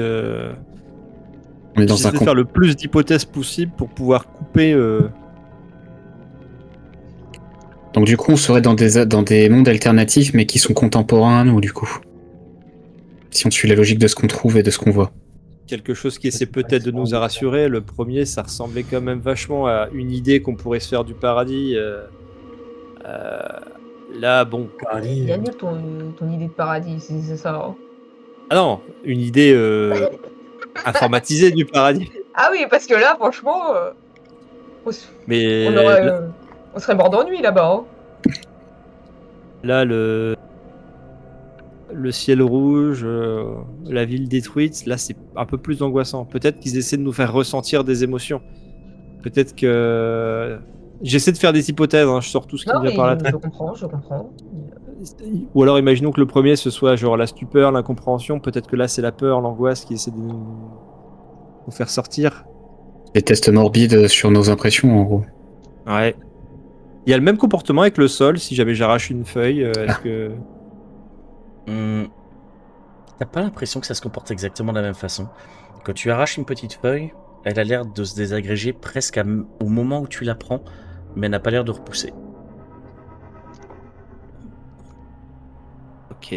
On est dans j'essaie un de faire le plus d'hypothèses possible pour pouvoir couper. Donc du coup, on serait dans des mondes alternatifs, mais qui sont contemporains à nous, du coup. Si on suit la logique de ce qu'on trouve et de ce qu'on voit. Quelque chose qui essaie peut-être de nous rassurer. Le premier, ça ressemblait quand même vachement à une idée qu'on pourrait se faire du paradis. Là, bon. paradis, Il y a nul ton idée de paradis, c'est ça. Hein. Ah non, une idée informatisée du paradis. Ah oui, parce que là, franchement, Mais on serait mort d'ennui là-bas. Hein. là, le ciel rouge, la ville détruite, là, c'est un peu plus angoissant. Peut-être qu'ils essaient de nous faire ressentir des émotions. Peut-être que... J'essaie de faire des hypothèses, hein, je sors tout ce qui Non, me vient mais par la tête. je comprends. Ou alors imaginons que le premier ce soit genre la stupeur, l'incompréhension, peut-être que là c'est la peur, l'angoisse qui essaie de nous faire sortir. Des tests morbides sur nos impressions, en gros. Ouais. Il y a le même comportement avec le sol, si jamais j'arrache une feuille, est-ce que... T'as pas l'impression que ça se comporte exactement de la même façon. Quand tu arraches une petite feuille, elle a l'air de se désagréger presque au moment où tu la prends, mais elle n'a pas l'air de repousser. Ok.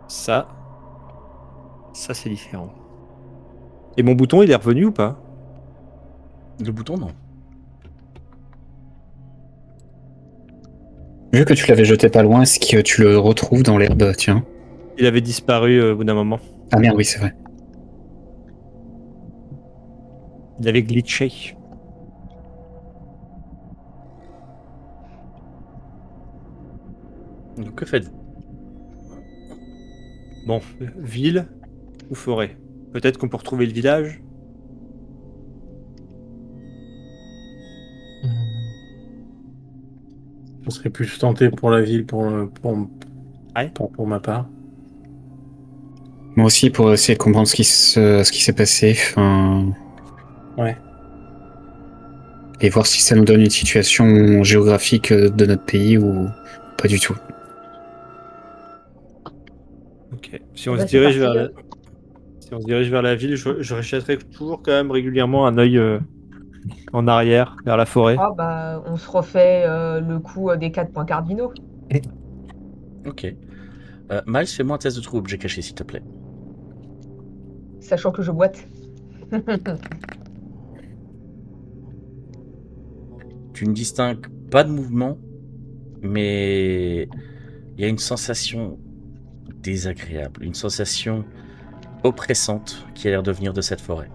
Ça c'est différent. Et mon bouton il est revenu ou pas? Le bouton, non. Vu que tu l'avais jeté pas loin, est-ce que tu le retrouves dans l'herbe? Tiens. Il avait disparu au bout d'un moment. Ah merde, oui, c'est vrai. Il avait glitché. Donc que faites-vous? Bon, ville ou forêt? Peut-être qu'on peut retrouver le village? je serais plus tenté pour la ville Ouais. pour ma part. Moi aussi, pour essayer de comprendre ce qui s'est passé. Enfin... Ouais. Et voir si ça nous donne une situation géographique de notre pays ou pas du tout. Ok. Si on Bah, se c'est dirige parti, vers si on se dirige vers la ville, je rachèterai toujours quand même régulièrement un œil en arrière, vers la forêt. Ah bah, on se refait le coup des 4 points cardinaux. Ok. Miles, fais-moi un test de trou objet caché, s'il te plaît. Sachant que je boite. Tu ne distingues pas de mouvement, mais il y a une sensation désagréable, une sensation oppressante qui a l'air de venir de cette forêt.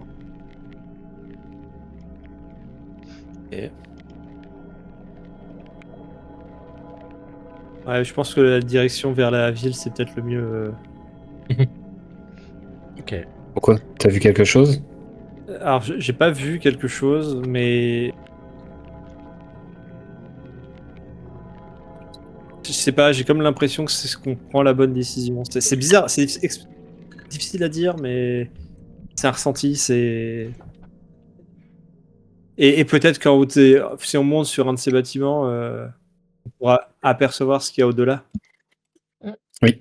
Ouais, je pense que la direction vers la ville, c'est peut-être le mieux. Ok. Pourquoi? T'as vu quelque chose? Alors, j'ai pas vu quelque chose, mais je sais pas, j'ai comme l'impression que c'est ce qu'on prend la bonne décision. C'est bizarre, c'est difficile à dire, mais c'est un ressenti, c'est... Et peut-être qu'en haut, si on monte sur un de ces bâtiments, on pourra apercevoir ce qu'il y a au-delà. Oui.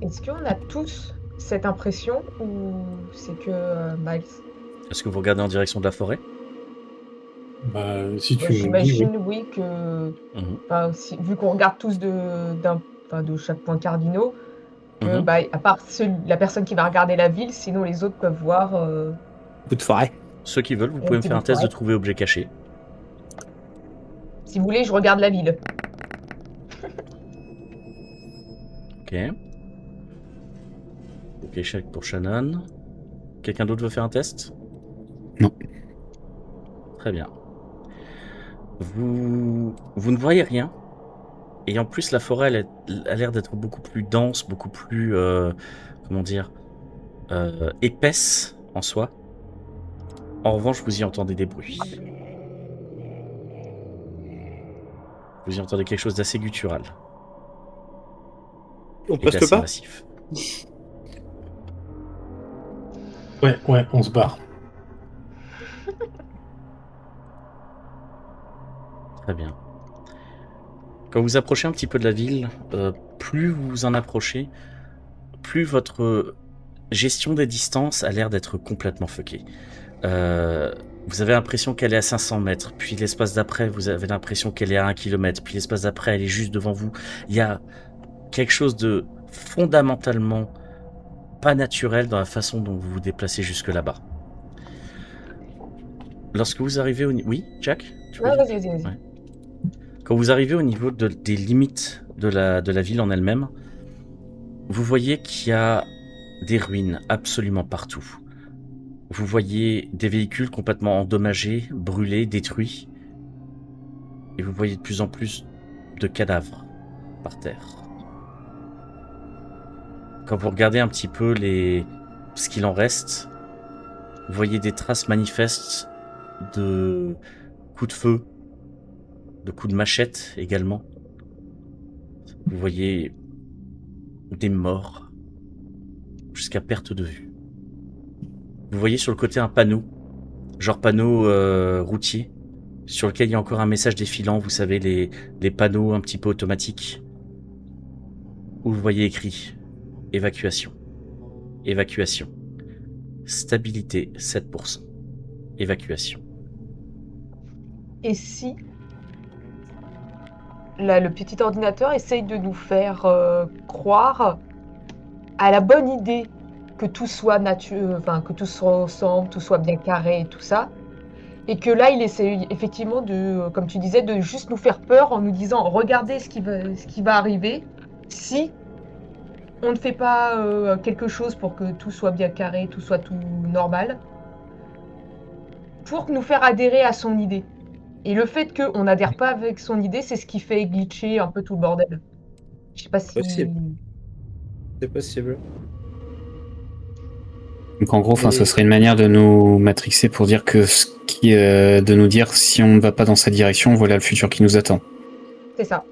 Est-ce qu'on a tous cette impression ou c'est que Miles? Est-ce que vous regardez en direction de la forêt? Bah, si tu Moi, me dis, oui. j'imagine, oui, que Mhm. vu qu'on regarde tous de chaque point cardinaux, que Mhm. à part la personne qui va regarder la ville, sinon les autres peuvent voir Bout de forêt. Ceux qui veulent, vous un pouvez me petit faire bout un de test de forêt. trouver objet caché. Si vous voulez, je regarde la ville. Ok. Ok, échec pour Shannon. Quelqu'un d'autre veut faire un test? Non. Très bien. Vous ne voyez rien. Et en plus, la forêt elle a l'air d'être beaucoup plus dense, beaucoup plus, comment dire, épaisse en soi. En revanche, vous y entendez des bruits. Vous y entendez quelque chose d'assez guttural On et presque d'assez pas. massif. Ouais, on se barre. Très bien. Quand vous approchez un petit peu de la ville, plus vous vous en approchez, plus votre gestion des distances a l'air d'être complètement fuckée. Vous avez l'impression qu'elle est à 500 mètres, puis l'espace d'après, vous avez l'impression qu'elle est à 1 kilomètre, puis l'espace d'après, elle est juste devant vous. Il y a quelque chose de fondamentalement pas naturel dans la façon dont vous vous déplacez jusque là-bas. Lorsque vous arrivez au... Oui, Jack, tu veux Non, dire? vas-y. Ouais. Quand vous arrivez au niveau des limites de la ville en elle-même, vous voyez qu'il y a des ruines absolument partout. Vous voyez des véhicules complètement endommagés, brûlés, détruits. Et vous voyez de plus en plus de cadavres par terre. Quand vous regardez un petit peu ce qu'il en reste, vous voyez des traces manifestes de coups de feu, de coups de machette également. Vous voyez des morts jusqu'à perte de vue. Vous voyez sur le côté un panneau, genre panneau routier, sur lequel il y a encore un message défilant, vous savez, les panneaux un petit peu automatiques, où vous voyez écrit « Évacuation. Évacuation. Stabilité 7%. Évacuation. » Et si le petit ordinateur essaye de nous faire croire à la bonne idée que tout soit que tout se ressemble, tout soit bien carré et tout ça, et que là il essaie effectivement de, comme tu disais, de juste nous faire peur en nous disant regardez ce qui va arriver si on ne fait pas quelque chose pour que tout soit bien carré, tout soit tout normal, pour nous faire adhérer à son idée. Et le fait qu'on n'adhère pas avec son idée, c'est ce qui fait glitcher un peu tout le bordel. Je sais pas si... Possible. C'est possible. Donc en gros, Et- ce serait une manière de nous matrixer pour dire de nous dire si on ne va pas dans cette direction, voilà le futur qui nous attend. C'est ça.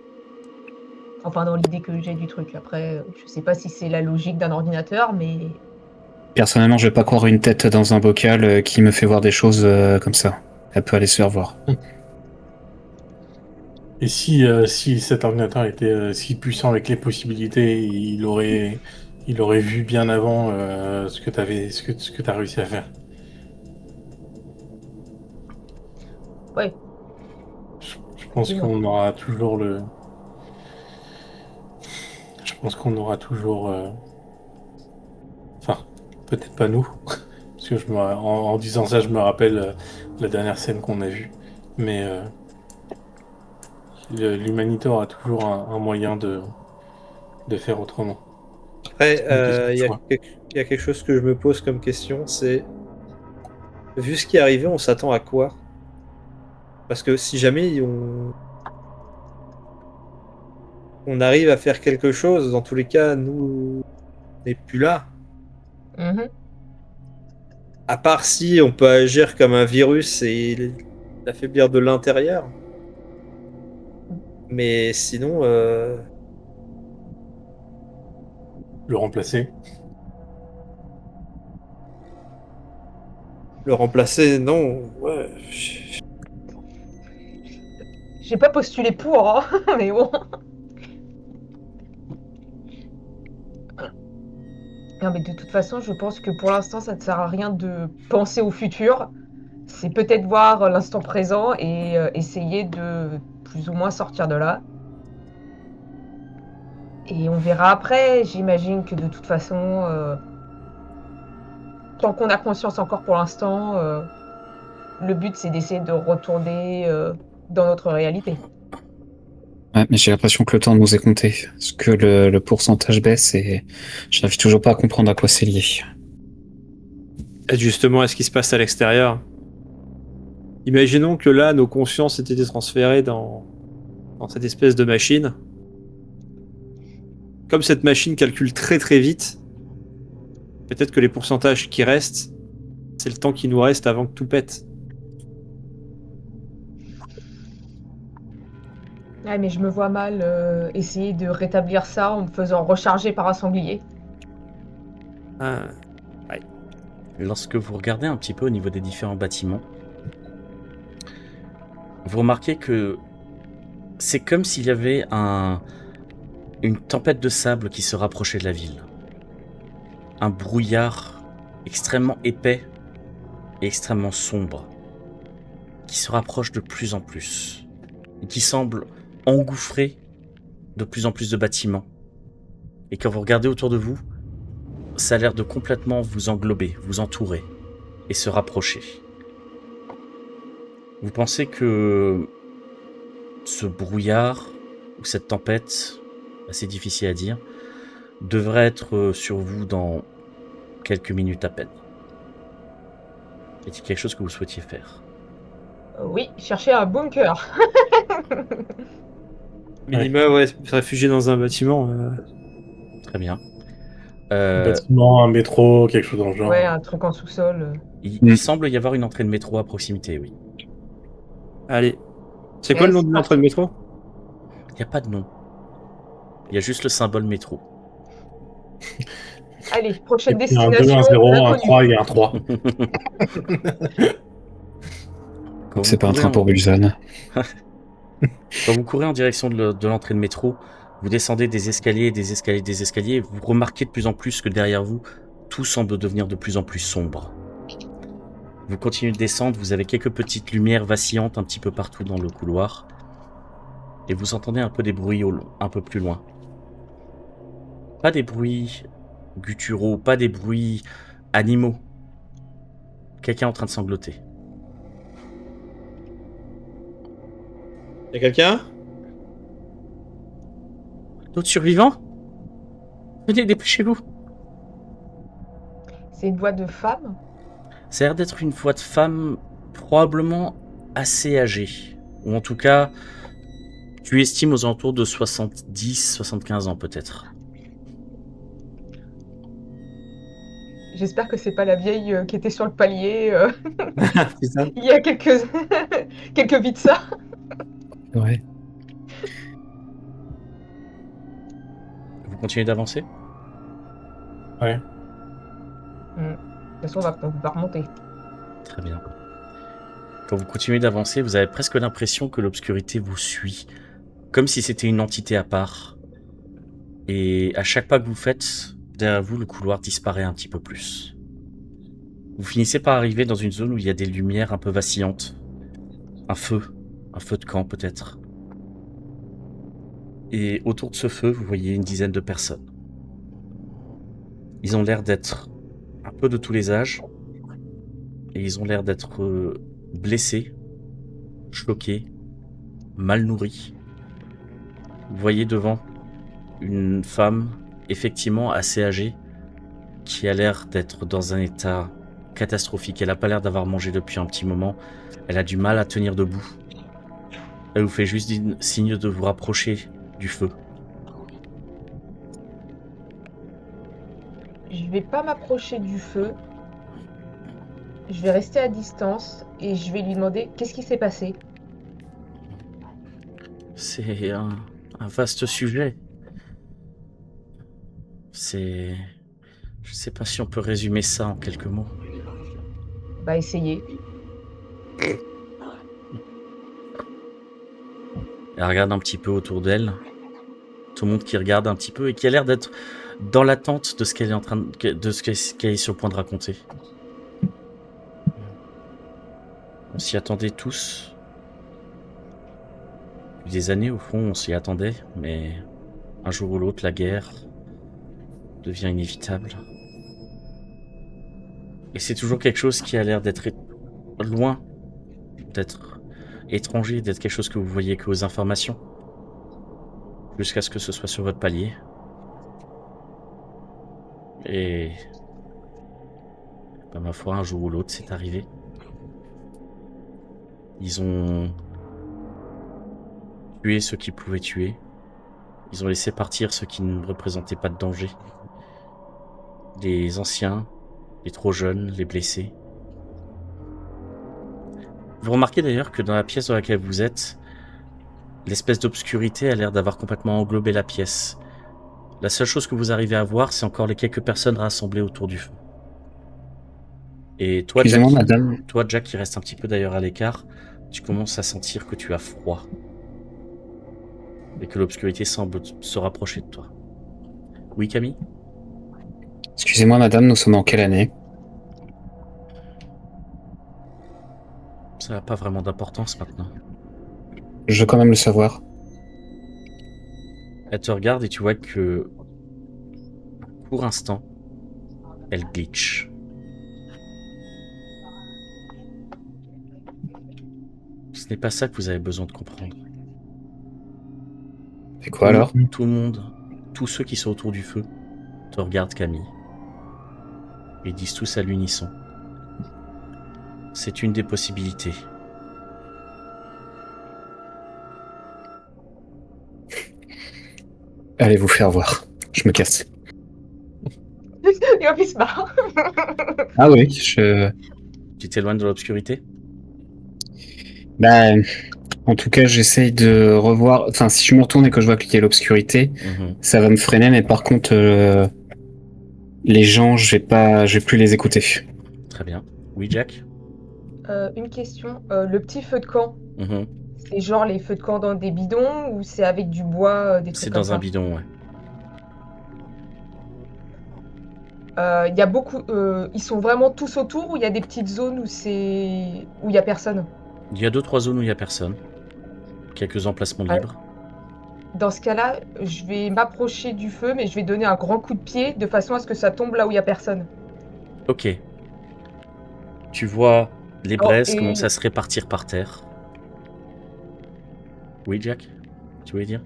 Enfin, dans l'idée que j'ai du truc. Après, je sais pas si c'est la logique d'un ordinateur, mais... Personnellement, je vais pas croire une tête dans un bocal qui me fait voir des choses comme ça. Elle peut aller se faire voir. Et si cet ordinateur était si puissant avec les possibilités, il aurait vu bien avant ce que t'as réussi à faire. Ouais. Je pense qu'on aura toujours le. Je pense qu'on aura toujours. Enfin, peut-être pas nous, parce que en disant ça, je me rappelle la dernière scène qu'on a vue, mais l'humanité aura toujours un moyen de faire autrement. Après, C'est une question de il choix. y a quelque chose que je me pose comme question, c'est vu ce qui est arrivé, on s'attend à quoi? Parce que si jamais on arrive à faire quelque chose, dans tous les cas, nous, on n'est plus là. Mhm. À part si on peut agir comme un virus et l'affaiblir de l'intérieur. Mais sinon, Le remplacer. le remplacer, non. Ouais. J'ai pas postulé pour, hein, mais bon. Non, mais de toute façon, je pense que pour l'instant, ça ne sert à rien de penser au futur. C'est peut-être voir l'instant présent et essayer de plus ou moins sortir de là. Et on verra après. J'imagine que de toute façon, tant qu'on a conscience encore pour l'instant, le but c'est d'essayer de retourner dans notre réalité. Ouais, mais j'ai l'impression que le temps nous est compté. Parce que le pourcentage baisse et je n'arrive toujours pas à comprendre à quoi c'est lié. Et justement, est-ce qu'il se passe à l'extérieur? Imaginons que là, nos consciences aient été transférées dans cette espèce de machine. Comme cette machine calcule très très vite, peut-être que les pourcentages qui restent, c'est le temps qui nous reste avant que tout pète. Ouais, mais je me vois mal essayer de rétablir ça en me faisant recharger par un sanglier. Ah, Lorsque vous regardez un petit peu au niveau des différents bâtiments, vous remarquez que c'est comme s'il y avait une tempête de sable qui se rapprochait de la ville. Un brouillard extrêmement épais et extrêmement sombre qui se rapproche de plus en plus et qui semble engouffrer de plus en plus de bâtiments. Et quand vous regardez autour de vous, ça a l'air de complètement vous englober, vous entourer et se rapprocher. Vous pensez que ce brouillard ou cette tempête, assez difficile à dire, devrait être sur vous dans quelques minutes à peine. Est-il quelque chose que vous souhaitiez faire? Oui, chercher un bunker. Minima, ouais. se réfugier dans un bâtiment. Très bien. Un bâtiment, un métro, quelque chose dans le genre. Ouais, un truc en sous-sol. Il semble y avoir une entrée de métro à proximité, oui. Allez. C'est quoi le nom de l'entrée de métro? Il n'y a pas de nom. Il y a juste le symbole métro. Allez, prochaine Et puis un 2, destination. un 0, un l'inconnu. 3 et un 3. Quand C'est vous pas un courez train en- pour Busan. Quand vous courez en direction de l'entrée de métro, vous descendez des escaliers, des escaliers, des escaliers, et vous remarquez de plus en plus que derrière vous, tout semble devenir de plus en plus sombre. Vous continuez de descendre, vous avez quelques petites lumières vacillantes un petit peu partout dans le couloir, et vous entendez un peu des bruits un peu plus loin. Pas des bruits gutturaux, pas des bruits animaux. Quelqu'un en train de sangloter. Y'a quelqu'un? D'autres survivants? Venez, dépêchez-vous. C'est une voix de femme. Ça a l'air d'être une voix de femme probablement assez âgée. Ou en tout cas, tu estimes aux alentours de 70-75 ans peut-être. J'espère que c'est pas la vieille qui était sur le palier C'est ça. il y a quelques quelques vies de ça. Ouais. Vous continuez d'avancer? Ouais. De toute façon, on va remonter. Très bien. Quand vous continuez d'avancer, vous avez presque l'impression que l'obscurité vous suit. Comme si c'était une entité à part. Et à chaque pas que vous faites, derrière vous, le couloir disparaît un petit peu plus. Vous finissez par arriver dans une zone où il y a des lumières un peu vacillantes. Un feu de camp peut-être. Et autour de ce feu, vous voyez une dizaine de personnes. Ils ont l'air d'être un peu de tous les âges. Et ils ont l'air d'être blessés, choqués, mal nourris. Vous voyez devant une femme, effectivement assez âgée, qui a l'air d'être dans un état catastrophique. Elle n'a pas l'air d'avoir mangé depuis un petit moment. Elle a du mal à tenir debout. Elle vous fait juste signe de vous rapprocher du feu. Je vais pas m'approcher du feu. je vais rester à distance et je vais lui demander qu'est-ce qui s'est passé. C'est un vaste sujet. C'est... Je sais pas si on peut résumer ça en quelques mots. Bah, essayez. Elle regarde un petit peu autour d'elle. Tout le monde qui regarde un petit peu et qui a l'air d'être dans l'attente de ce qu'elle est en train de ce qu'elle est sur le point de raconter. On s'y attendait tous. Depuis des années, au fond, on s'y attendait, mais un jour ou l'autre, la guerre devient inévitable. Et c'est toujours quelque chose qui a l'air d'être loin, d'être étranger, d'être quelque chose que vous voyez que aux informations, jusqu'à ce que ce soit sur votre palier. Et ma foi, un jour ou l'autre, c'est arrivé. Ils ont tué ceux qui pouvaient tuer. Ils ont laissé partir ceux qui ne représentaient pas de danger. Les anciens, les trop jeunes, les blessés. Vous remarquez d'ailleurs que dans la pièce dans laquelle vous êtes, l'espèce d'obscurité a l'air d'avoir complètement englobé la pièce. La seule chose que vous arrivez à voir, c'est encore les quelques personnes rassemblées autour du feu. Et toi, Jack, Excusez-moi, madame. toi, Jack, qui reste un petit peu d'ailleurs à l'écart, tu commences à sentir que tu as froid. Et que l'obscurité semble se rapprocher de toi. Oui, Camille? Excusez-moi, madame, nous sommes en quelle année? Ça n'a pas vraiment d'importance maintenant. Je veux quand même le savoir. Elle te regarde et tu vois que, pour instant, elle glitch. Ce n'est pas ça que vous avez besoin de comprendre. Et quoi alors? Tout le monde, tous ceux qui sont autour du feu, te regardent, Camille. Ils disent tous à l'unisson. C'est une des possibilités. Allez vous faire voir. Je me casse. Et hop, il se barre. Ah oui, Tu t'éloignes de l'obscurité? Bah, en tout cas, j'essaye de revoir... Enfin, si je me retourne et que je vois qu'il y a l'obscurité, ça va me freiner, mais par contre, les gens, je vais plus les écouter. Très bien. Oui, Jack? Une question. Le petit feu de camp, c'est genre les feux de camp dans des bidons ou c'est avec du bois, des trucs C'est comme dans un ça? bidon, ouais. Il y a beaucoup. Ils sont vraiment tous autour ou il y a des petites zones où il y a personne? Il y a 2-3 zones où il n'y a personne. Quelques emplacements Ouais. libres. Dans ce cas-là, je vais m'approcher du feu, mais je vais donner un grand coup de pied de façon à ce que ça tombe là où il y a personne. Ok. Tu vois les Oh, braises et commencer à se répartir par terre. Oui, Jack? Tu voulais dire?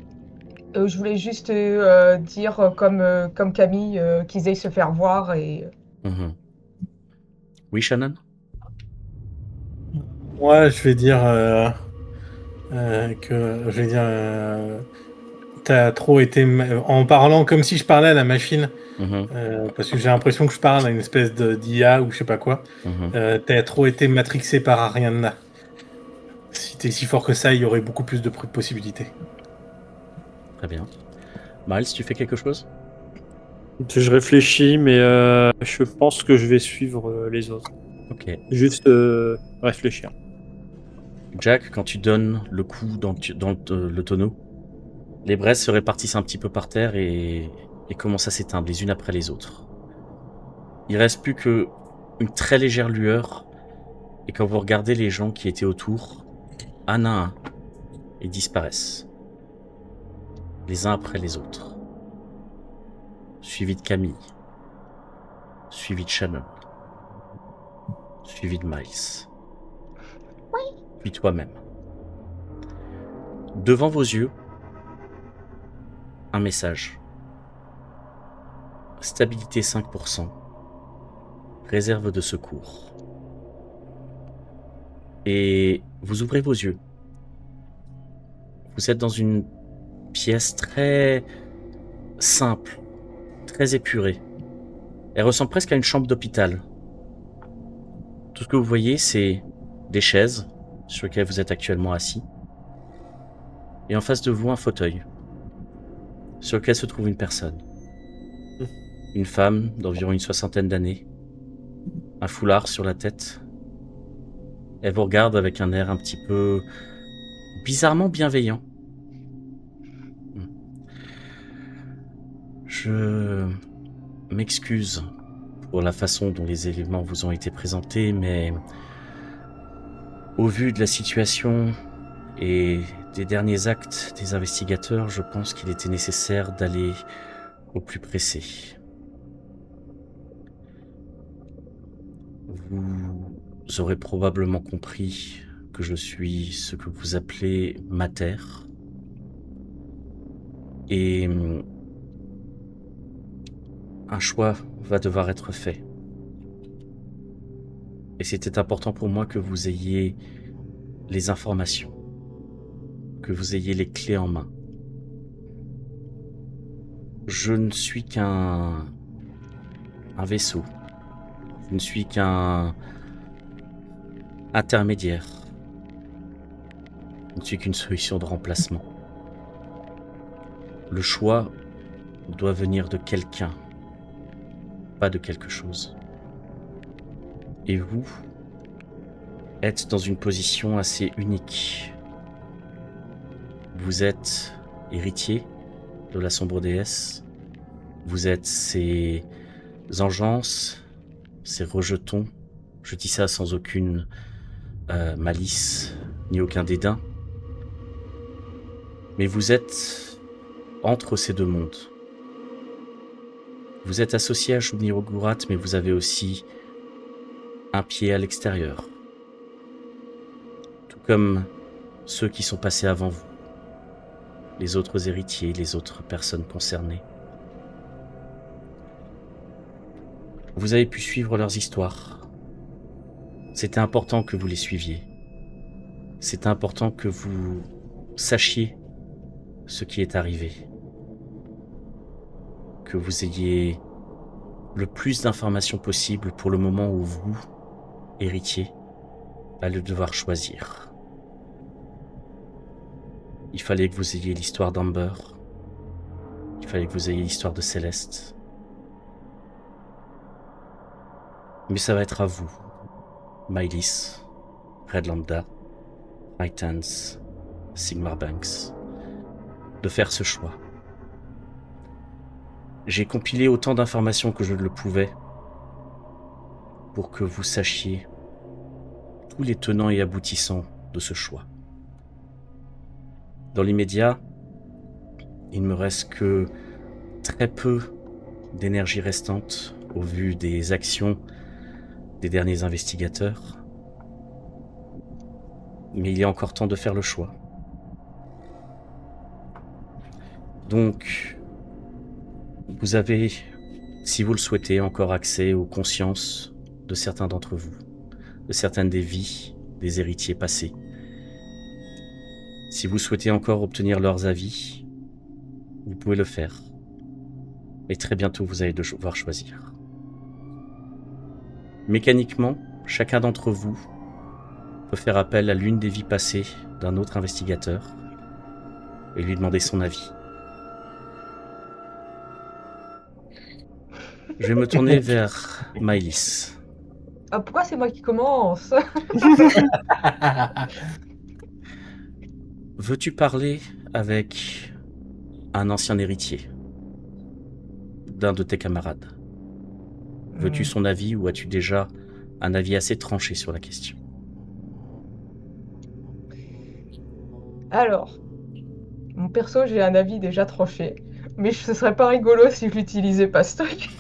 je voulais juste dire, comme Camille, qu'ils aillent se faire voir et. Oui, Shannon? Moi, je vais dire t'as trop été en parlant comme si je parlais à la machine, parce que j'ai l'impression que je parle à une espèce d'IA ou je sais pas quoi. T'as trop été matrixé par Ariana. Si t'es si fort que ça, il y aurait beaucoup plus de possibilités. Très bien. Miles, tu fais quelque chose? Je réfléchis, mais je pense que je vais suivre les autres. Ok. Juste réfléchir. Jack, quand tu donnes le coup dans le tonneau, les braises se répartissent un petit peu par terre et commencent à s'éteindre les unes après les autres. Il reste plus que une très légère lueur, et quand vous regardez les gens qui étaient autour, un à un, ils disparaissent. Les uns après les autres. Suivi de Camille. Suivi de Shannon. Suivi de Miles. Puis toi-même. Devant vos yeux, un message. Stabilité 5%. Réserve de secours. Et vous ouvrez vos yeux. Vous êtes dans une pièce très simple, très épurée. Elle ressemble presque à une chambre d'hôpital. Tout que vous voyez, c'est des chaises sur lesquelles vous êtes actuellement assis. Et en face de vous, un fauteuil sur lequel se trouve une personne. Une femme d'environ une 60aine d'années. Un foulard sur la tête. Elle vous regarde avec un air un petit peu bizarrement bienveillant. Je m'excuse pour la façon dont les éléments vous ont été présentés, mais au vu de la situation et des derniers actes des investigateurs, je pense qu'il était nécessaire d'aller au plus pressé. Vous aurez probablement compris que je suis ce que vous appelez mater. Et un choix va devoir être fait. Et c'était important pour moi que vous ayez les informations, que vous ayez les clés en main. Je ne suis qu'un vaisseau. Je ne suis qu'un intermédiaire. Je ne suis qu'une solution de remplacement. Le choix doit venir de quelqu'un, pas de quelque chose. Et vous êtes dans une position assez unique. Vous êtes héritier de la sombre déesse. Vous êtes ses engeances, ses rejetons. Je dis ça sans aucune malice, ni aucun dédain. Mais vous êtes entre ces deux mondes. Vous êtes associé à Shub-Niggurath, mais vous avez aussi un pied à l'extérieur. Tout comme ceux qui sont passés avant vous. Les autres héritiers, les autres personnes concernées. Vous avez pu suivre leurs histoires. C'était important que vous les suiviez. C'était important que vous sachiez ce qui est arrivé. Que vous ayez le plus d'informations possible pour le moment où vous, héritier, allez devoir choisir. Il fallait que vous ayez l'histoire d'Amber. Il fallait que vous ayez l'histoire de Céleste. Mais ça va être à vous, Mylis, Red Lambda, Titans, Sigmar Banks, de faire ce choix. J'ai compilé autant d'informations que je le pouvais pour que vous sachiez tous les tenants et aboutissants de ce choix. Dans l'immédiat, il ne me reste que très peu d'énergie restante au vu des actions des derniers investigateurs. Mais il y a encore temps de faire le choix. Donc, vous avez, si vous le souhaitez, encore accès aux consciences de certains d'entre vous, de certaines des vies des héritiers passés. Si vous souhaitez encore obtenir leurs avis, vous pouvez le faire. Et très bientôt, vous allez devoir choisir. Mécaniquement, chacun d'entre vous peut faire appel à l'une des vies passées d'un autre investigateur et lui demander son avis. Je vais me tourner vers Mylis. Ah, pourquoi c'est moi qui commence? Veux-tu parler avec un ancien héritier d'un de tes camarades? Veux-tu son avis ou as-tu déjà un avis assez tranché sur la question? Alors, mon perso, j'ai un avis déjà tranché, mais ce serait pas rigolo si je l'utilisais pas ce truc.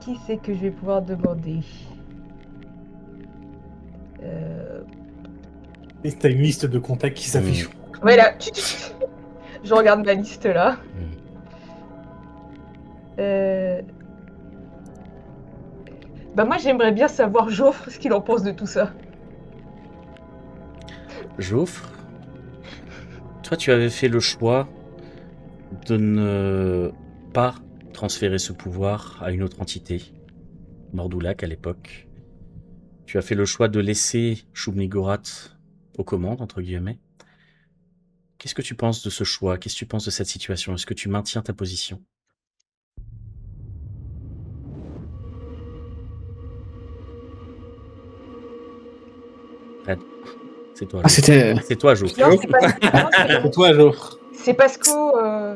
Qui c'est que je vais pouvoir demander? Et t'as une liste de contacts qui s'affiche. Voilà. Je regarde ma liste là. Bah moi j'aimerais bien savoir Joffre ce qu'il en pense de tout ça. Joffre, toi tu avais fait le choix de ne pas transférer ce pouvoir à une autre entité. Mordoulak à l'époque. Tu as fait le choix de laisser Shub-Niggurath aux commandes, entre guillemets. Qu'est-ce que tu penses de ce choix? Qu'est-ce que tu penses de cette situation? Est-ce que tu maintiens ta position? Red, c'est toi. Ah, c'était. C'est toi, Jo. Non, c'est pas. non, C'est toi, Joffre. c'est Pasco.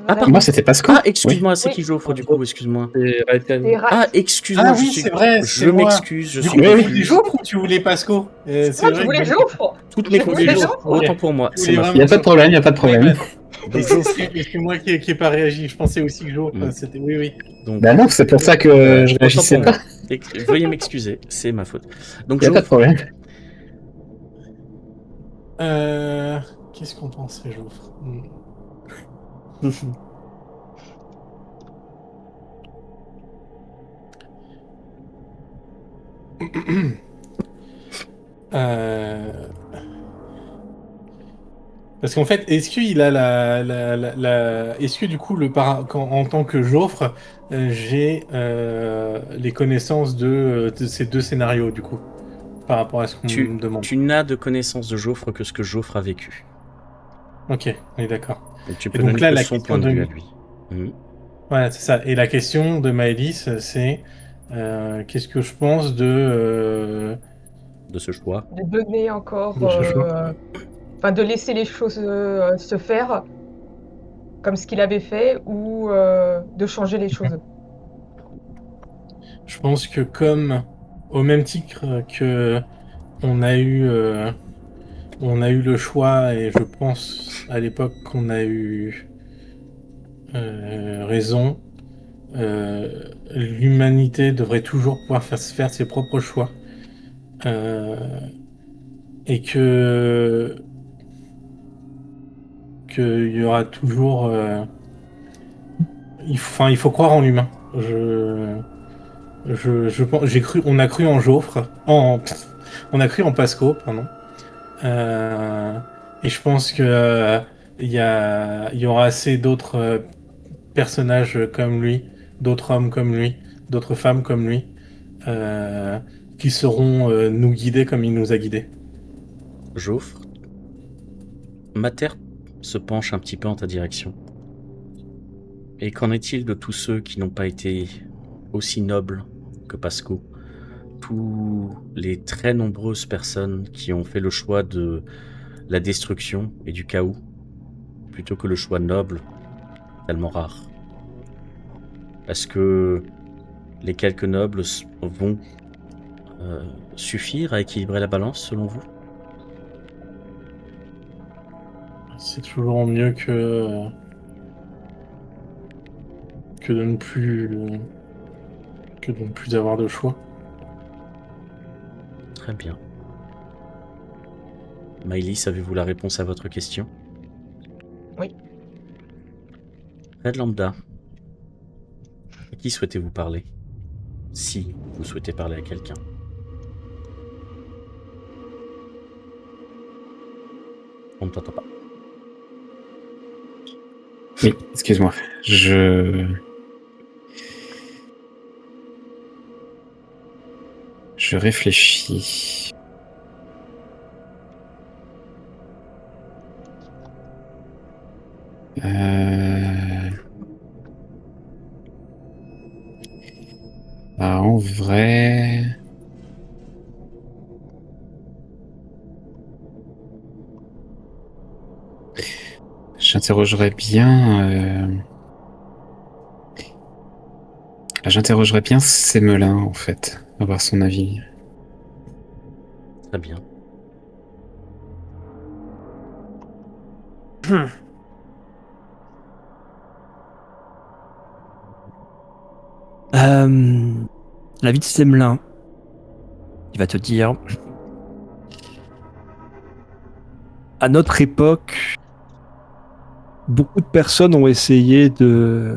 pardon. Moi, c'était Pasco. Ah, excuse-moi, c'est Oui. qui Joffre, du coup? Excuse-moi. C'est Raiden. C'est Rat. Ah, excuse-moi, Ah je oui, suis... c'est vrai, Je c'est moi. m'excuse, je Du suis coup, tu confus. voulais Joffre ou tu voulais Pasco? C'est Non, vrai tu voulais que- Joffre. Toutes mes Je voulais confusions. Joffre. Autant pour moi, Tu c'est voulais ma Il n'y a pas de problème, il n'y a pas de problème. faute. Et Donc, c'est moi qui n'ai pas réagi. Je pensais aussi que Joffre, Mm. c'était... Oui. donc, Bah non, c'est pour ça que je autant réagissais pour pas. moi. Veuillez m'excuser, c'est ma faute. Donc, Il n'y a pas de Jo, problème. Qu'est-ce qu'on pensait, Joffre? Parce qu'en fait, est-ce qu'il a est-ce que du coup, en tant que Joffre, j'ai les connaissances de ces deux scénarios, du coup, par rapport à ce qu'on me demande. tu n'as de connaissance de Joffre que ce que Joffre a vécu. Ok, on est d'accord. Donc, tu Et peux donc donner là, que la son question point de vue de- à lui. Mhm. Voilà, c'est ça. Et la question de Maëlys, c'est qu'est-ce que je pense De ce choix. De donner encore. de ce choix? Enfin, de laisser les choses se faire comme ce qu'il avait fait ou de changer les choses. Je pense que comme au même titre que on a eu le choix et je pense à l'époque qu'on a eu raison, l'humanité devrait toujours pouvoir faire ses propres choix et qu'il y aura toujours il faut croire en l'humain. On a cru en Joffre, on a cru en Pasco, pardon. Et je pense que il y aura assez d'autres personnages comme lui, d'autres hommes comme lui, d'autres femmes comme lui, euh, qui sauront nous guider comme il nous a guidés. Joffre, Mater se penche un petit peu en ta direction. Et qu'en est-il de tous ceux qui n'ont pas été aussi nobles que Pasco? Tous les très nombreuses personnes qui ont fait le choix de la destruction et du chaos, plutôt que le choix noble, tellement rare. Est-ce que les quelques nobles vont suffire à équilibrer la balance selon vous? C'est toujours mieux que de ne plus avoir de choix. Très bien. Maëlys, avez-vous la réponse à votre question? Oui. Red Lambda, à qui souhaitez-vous parler? Si vous souhaitez parler à quelqu'un. On ne t'entend pas. Oui, excuse-moi. Je réfléchis. Bah, en vrai... J'interrogerais bien... J'interrogerais bien Semelin, en fait, avoir son avis. Très bien. La vie de Semelin, il va te dire, à notre époque, beaucoup de personnes ont essayé de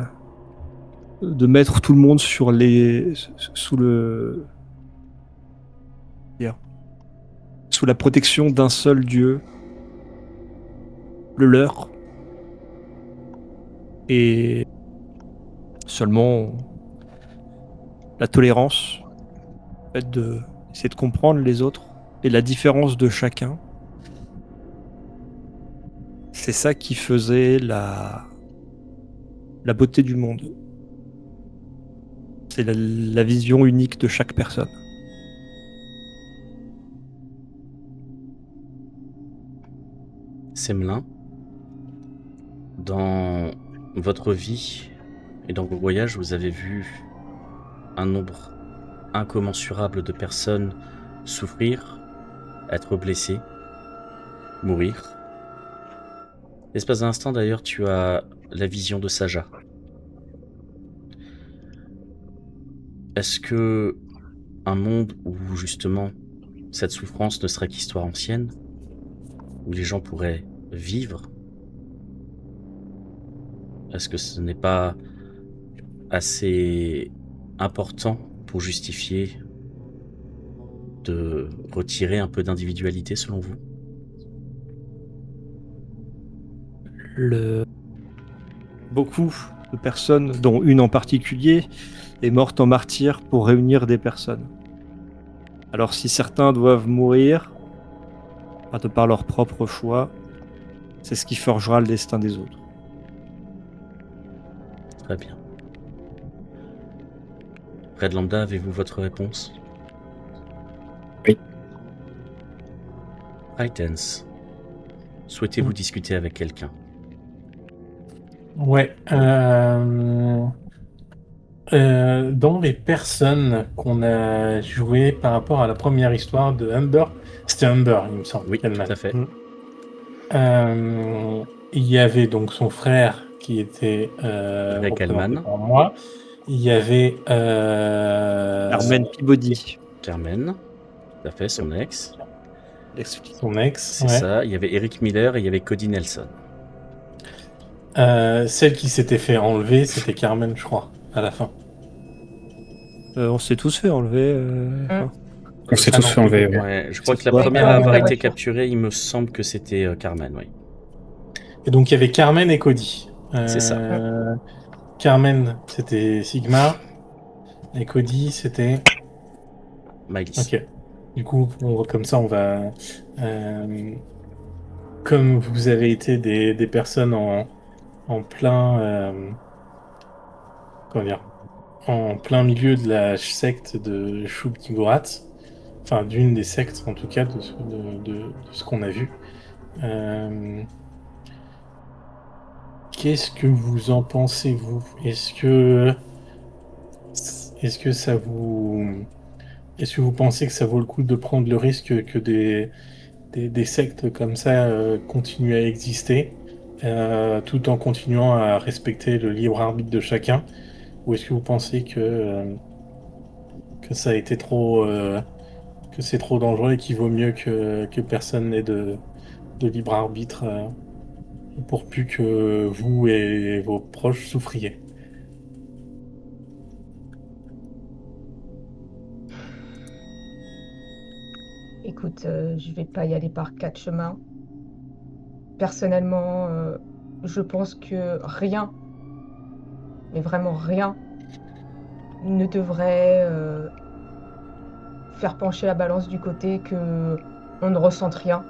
mettre tout le monde sous la protection d'un seul dieu, le leur. Et seulement la tolérance fait de essayer de comprendre les autres et la différence de chacun. C'est ça qui faisait la beauté du monde. C'est la vision unique de chaque personne. Semelin, dans votre vie et dans vos voyages, vous avez vu un nombre incommensurable de personnes souffrir, être blessées, mourir. L'espace d'un instant, d'ailleurs, tu as la vision de Saja. Est-ce que un monde où, justement, cette souffrance ne serait qu'histoire ancienne, où les gens pourraient vivre, est-ce que ce n'est pas assez important pour justifier de retirer un peu d'individualité, selon vous? Beaucoup de personnes, dont une en particulier, est morte en martyr pour réunir des personnes. Alors si certains doivent mourir, de par leur propre choix, c'est ce qui forgera le destin des autres. Très bien. Red Lambda, avez-vous votre réponse? Oui. Raitens, souhaitez-vous discuter avec quelqu'un? Ouais. Dans les personnes qu'on a jouées par rapport à la première histoire de Humber, c'était Humber, il me semble. Oui, tout Hellman. à fait. Il y avait donc son frère qui était Greg représenté Hellman. par moi. Il y avait Carmen Peabody, Carmen, tout à fait, son ex. son ex. C'est ouais. ça. Il y avait Eric Miller et il y avait Cody Nelson. Celle qui s'était fait enlever, c'était Carmen, je crois, à la fin. on s'est tous fait enlever. On s'est Ah tous non, fait enlever. oui. Ouais. Ouais, je crois que la Ouais, première à avoir la été voiture. capturée, il me semble que c'était Carmen, oui. Et donc il y avait Carmen et Cody. C'est ça. Carmen, c'était Sigmar. Et Cody, c'était... Miley. Ok. Du coup, comme ça, on va... comme vous avez été des personnes en plein... comment dire, en plein milieu de la secte de Shub-Niggurath, enfin d'une des sectes en tout cas de ce qu'on a vu. Qu'est-ce que vous en pensez, vous? Est-ce que ça vous... Est-ce que vous pensez que ça vaut le coup de prendre le risque que des sectes comme ça continuent à exister, tout en continuant à respecter le libre arbitre de chacun? Ou est-ce que vous pensez que ça a été trop... que c'est trop dangereux et qu'il vaut mieux que personne n'ait de libre arbitre pour plus que vous et vos proches souffriez? Écoute, je vais pas y aller par quatre chemins. Personnellement, je pense que rien, mais vraiment rien, ne devrait faire pencher la balance du côté que on ne ressente rien.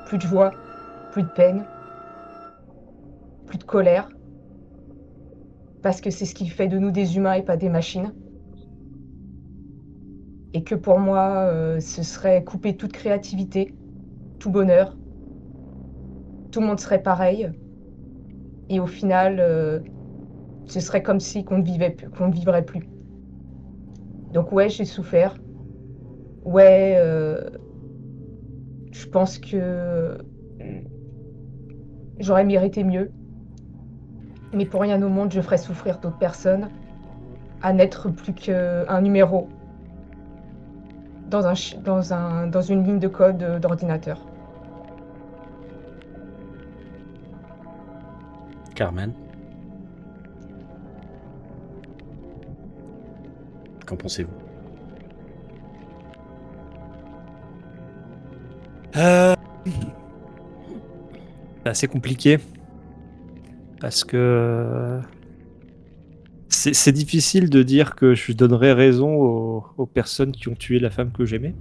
Plus de joie, plus de peine, plus de colère. Parce que c'est ce qui fait de nous des humains et pas des machines. Et que pour moi, ce serait couper toute créativité, tout bonheur. Tout le monde serait pareil. Et au final, ce serait comme si qu'on ne vivrait plus. Donc ouais, j'ai souffert. Ouais, je pense que j'aurais mérité mieux. Mais pour rien au monde, je ferais souffrir d'autres personnes à n'être plus qu'un numéro dans une ligne de code d'ordinateur. Carmen, qu'en pensez-vous? C'est assez compliqué parce que C'est difficile de dire que je donnerais raison aux personnes qui ont tué la femme que j'aimais.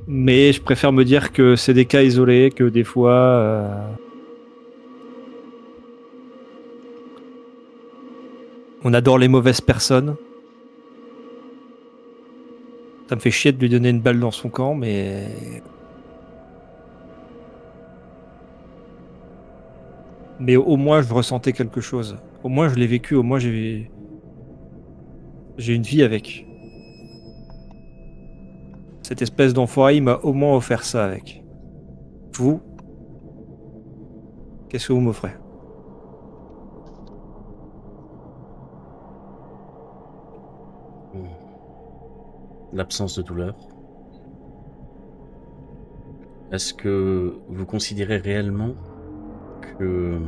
Mais je préfère me dire que c'est des cas isolés, que des fois... on adore les mauvaises personnes. Ça me fait chier de lui donner une balle dans son camp, mais... Mais au moins, je ressentais quelque chose. Au moins, je l'ai vécu. Au moins, j'ai une vie avec. Cette espèce d'enfoiré, il m'a au moins offert ça avec. Vous, qu'est-ce que vous m'offrez? L'absence de douleur. Est-ce que vous considérez réellement que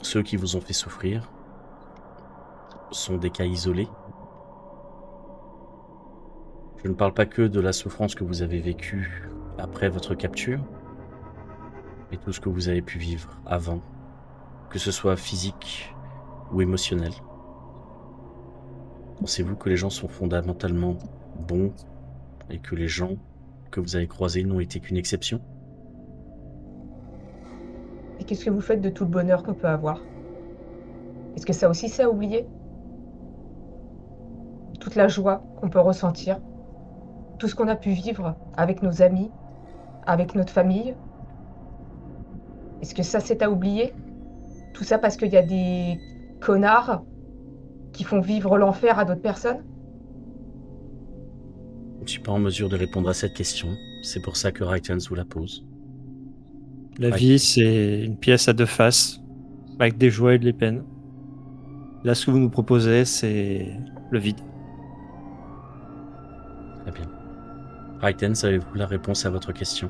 ceux qui vous ont fait souffrir sont des cas isolés? Je ne parle pas que de la souffrance que vous avez vécue après votre capture, mais tout ce que vous avez pu vivre avant, que ce soit physique ou émotionnel. Pensez-vous que les gens sont fondamentalement bons et que les gens que vous avez croisés n'ont été qu'une exception? Et qu'est-ce que vous faites de tout le bonheur qu'on peut avoir? Est-ce que ça aussi, c'est à oublier? Toute la joie qu'on peut ressentir, tout ce qu'on a pu vivre avec nos amis, avec notre famille. Est-ce que ça, c'est à oublier? Tout ça parce qu'il y a des connards qui font vivre l'enfer à d'autres personnes? Je ne suis pas en mesure de répondre à cette question. C'est pour ça que Ryghtens vous la pose. La Ouais. vie, c'est une pièce à deux faces, avec des joies et des peines. Là, ce que vous nous proposez, c'est le vide. Très bien. Ryghtens, avez-vous la réponse à votre question?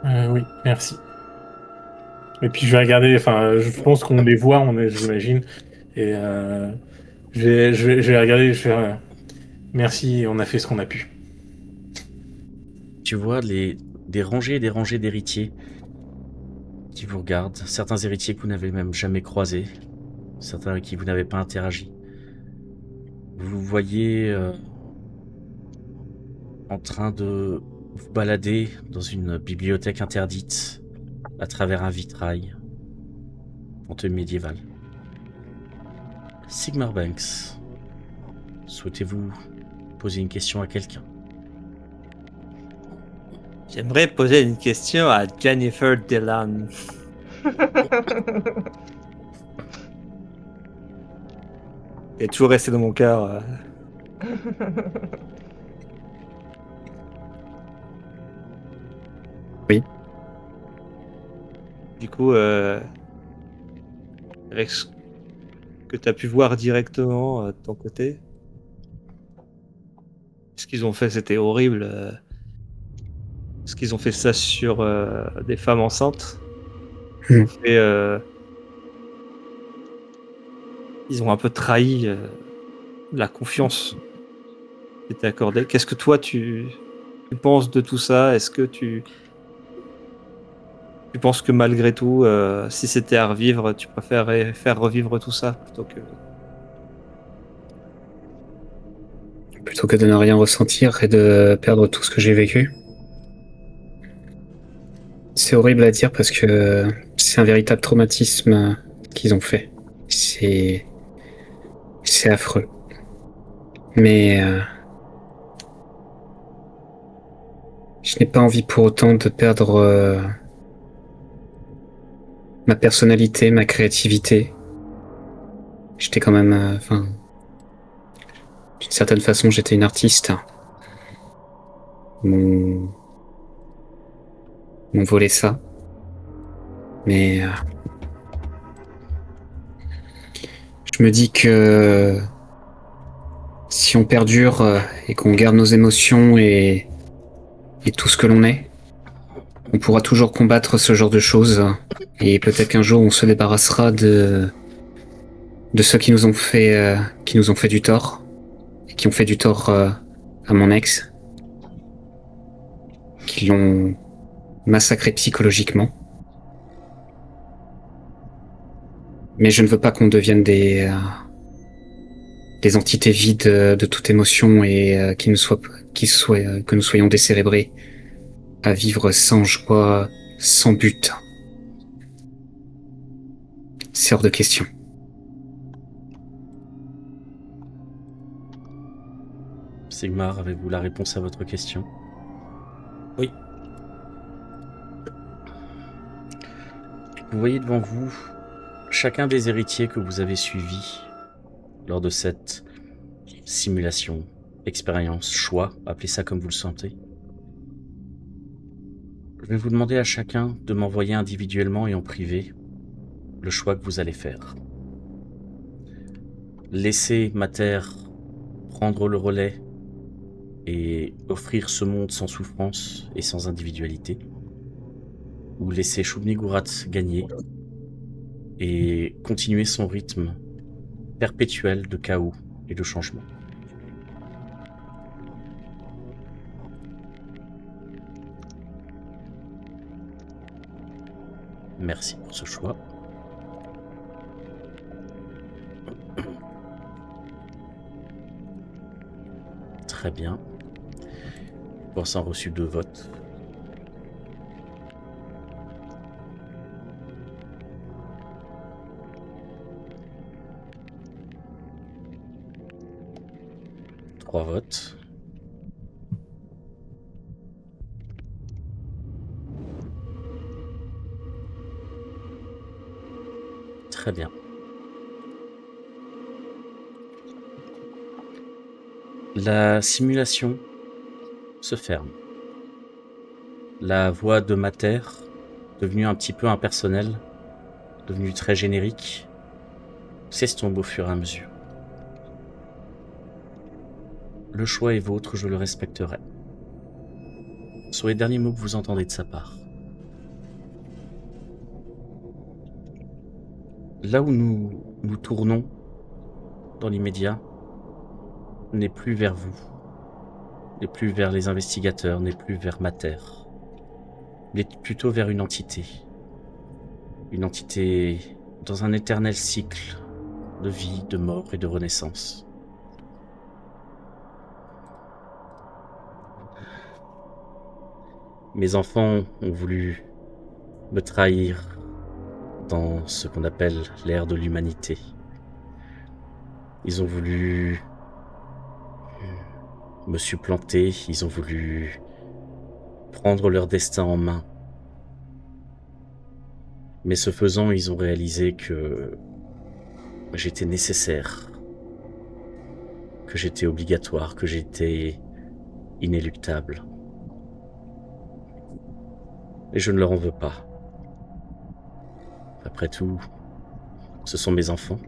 Oui, merci. Et puis je vais regarder, enfin, je pense qu'on les voit, j'imagine. Et je vais regarder, je vais faire merci, on a fait ce qu'on a pu. Tu vois des rangées et des rangées d'héritiers qui vous regardent. Certains héritiers que vous n'avez même jamais croisés. Certains avec qui vous n'avez pas interagi. Vous voyez en train de vous balader dans une bibliothèque interdite à travers un vitrail en tenue médiévale. Sigmar Banks, souhaitez-vous poser une question à quelqu'un? J'aimerais poser une question à Jennifer Delane. Elle est toujours restée dans mon cœur. Oui. Du coup, avec ce que tu as pu voir directement de ton côté, ce qu'ils ont fait, c'était horrible. Ce qu'ils ont fait ça sur des femmes enceintes. Ils ont fait, ils ont un peu trahi la confiance qui était accordée. Qu'est-ce que toi tu penses de tout ça? Est-ce que tu penses que malgré tout, si c'était à revivre, tu préférerais faire revivre tout ça Plutôt que de ne rien ressentir et de perdre tout ce que j'ai vécu? C'est horrible à dire parce que c'est un véritable traumatisme qu'ils ont fait. C'est affreux. Mais je n'ai pas envie pour autant de perdre ma personnalité, ma créativité. J'étais quand même, d'une certaine façon, j'étais une artiste. M'ont volé ça. Mais je me dis que si on perdure et qu'on garde nos émotions et tout ce que l'on est, on pourra toujours combattre ce genre de choses. Et peut-être qu'un jour on se débarrassera de ceux qui nous ont fait du tort et qui ont fait du tort à mon ex, qui l'ont massacré psychologiquement. Mais je ne veux pas qu'on devienne des entités vides de toute émotion et que nous soyons décérébrés à vivre sans joie, sans but. C'est hors de question. Sigmar, avez-vous la réponse à votre question? Oui. Vous voyez devant vous chacun des héritiers que vous avez suivis lors de cette simulation, expérience, choix, appelez ça comme vous le sentez. Je vais vous demander à chacun de m'envoyer individuellement et en privé le choix que vous allez faire. Laissez Mater prendre le relais et offrir ce monde sans souffrance et sans individualité, ou laisser Shub-Niggurath gagner et continuer son rythme perpétuel de chaos et de changement. Merci pour ce choix. Très bien. Pour ça, reçu 2 votes. Trois votes. Très bien. La simulation se ferme. La voix de Mater, devenue un petit peu impersonnelle, devenue très générique, s'estompe au fur et à mesure. Le choix est vôtre, je le respecterai. Ce sont les derniers mots que vous entendez de sa part. Là où nous tournons, dans l'immédiat, n'est plus vers vous, n'est plus vers les investigateurs, n'est plus vers Mater, mais plutôt vers une entité dans un éternel cycle de vie, de mort et de renaissance. Mes enfants ont voulu me trahir dans ce qu'on appelle l'ère de l'humanité. Ils ont voulu me supplanter, ils ont voulu prendre leur destin en main. Mais ce faisant, ils ont réalisé que j'étais nécessaire, que j'étais obligatoire, que j'étais inéluctable. Et je ne leur en veux pas. Après tout, ce sont mes enfants.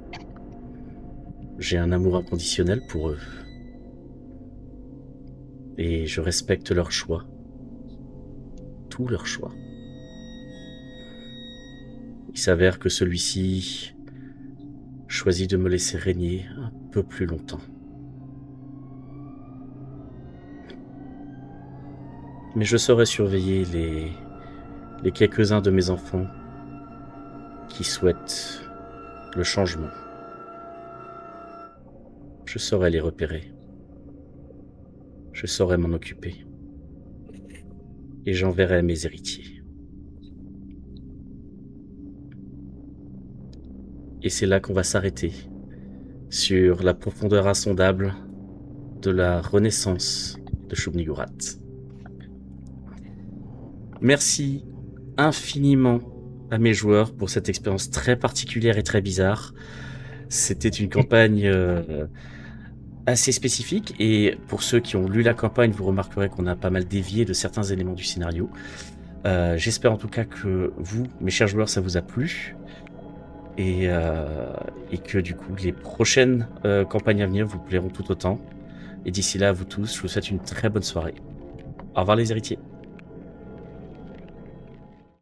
J'ai un amour inconditionnel pour eux. Et je respecte leur choix. Tous leurs choix. Il s'avère que celui-ci choisit de me laisser régner un peu plus longtemps. Mais je saurai surveiller les quelques-uns de mes enfants qui souhaitent le changement. Je saurai les repérer. Je saurai m'en occuper. Et j'enverrai mes héritiers. Et c'est là qu'on va s'arrêter sur la profondeur insondable de la renaissance de Shub-Niggurath. Merci infiniment à mes joueurs pour cette expérience très particulière et très bizarre. C'était une campagne assez spécifique, et pour ceux qui ont lu la campagne, vous remarquerez qu'on a pas mal dévié de certains éléments du scénario. J'espère en tout cas que vous, mes chers joueurs, ça vous a plu, et que du coup les prochaines campagnes à venir vous plairont tout autant. Et d'ici là, à vous tous, je vous souhaite une très bonne soirée. Au revoir les héritiers.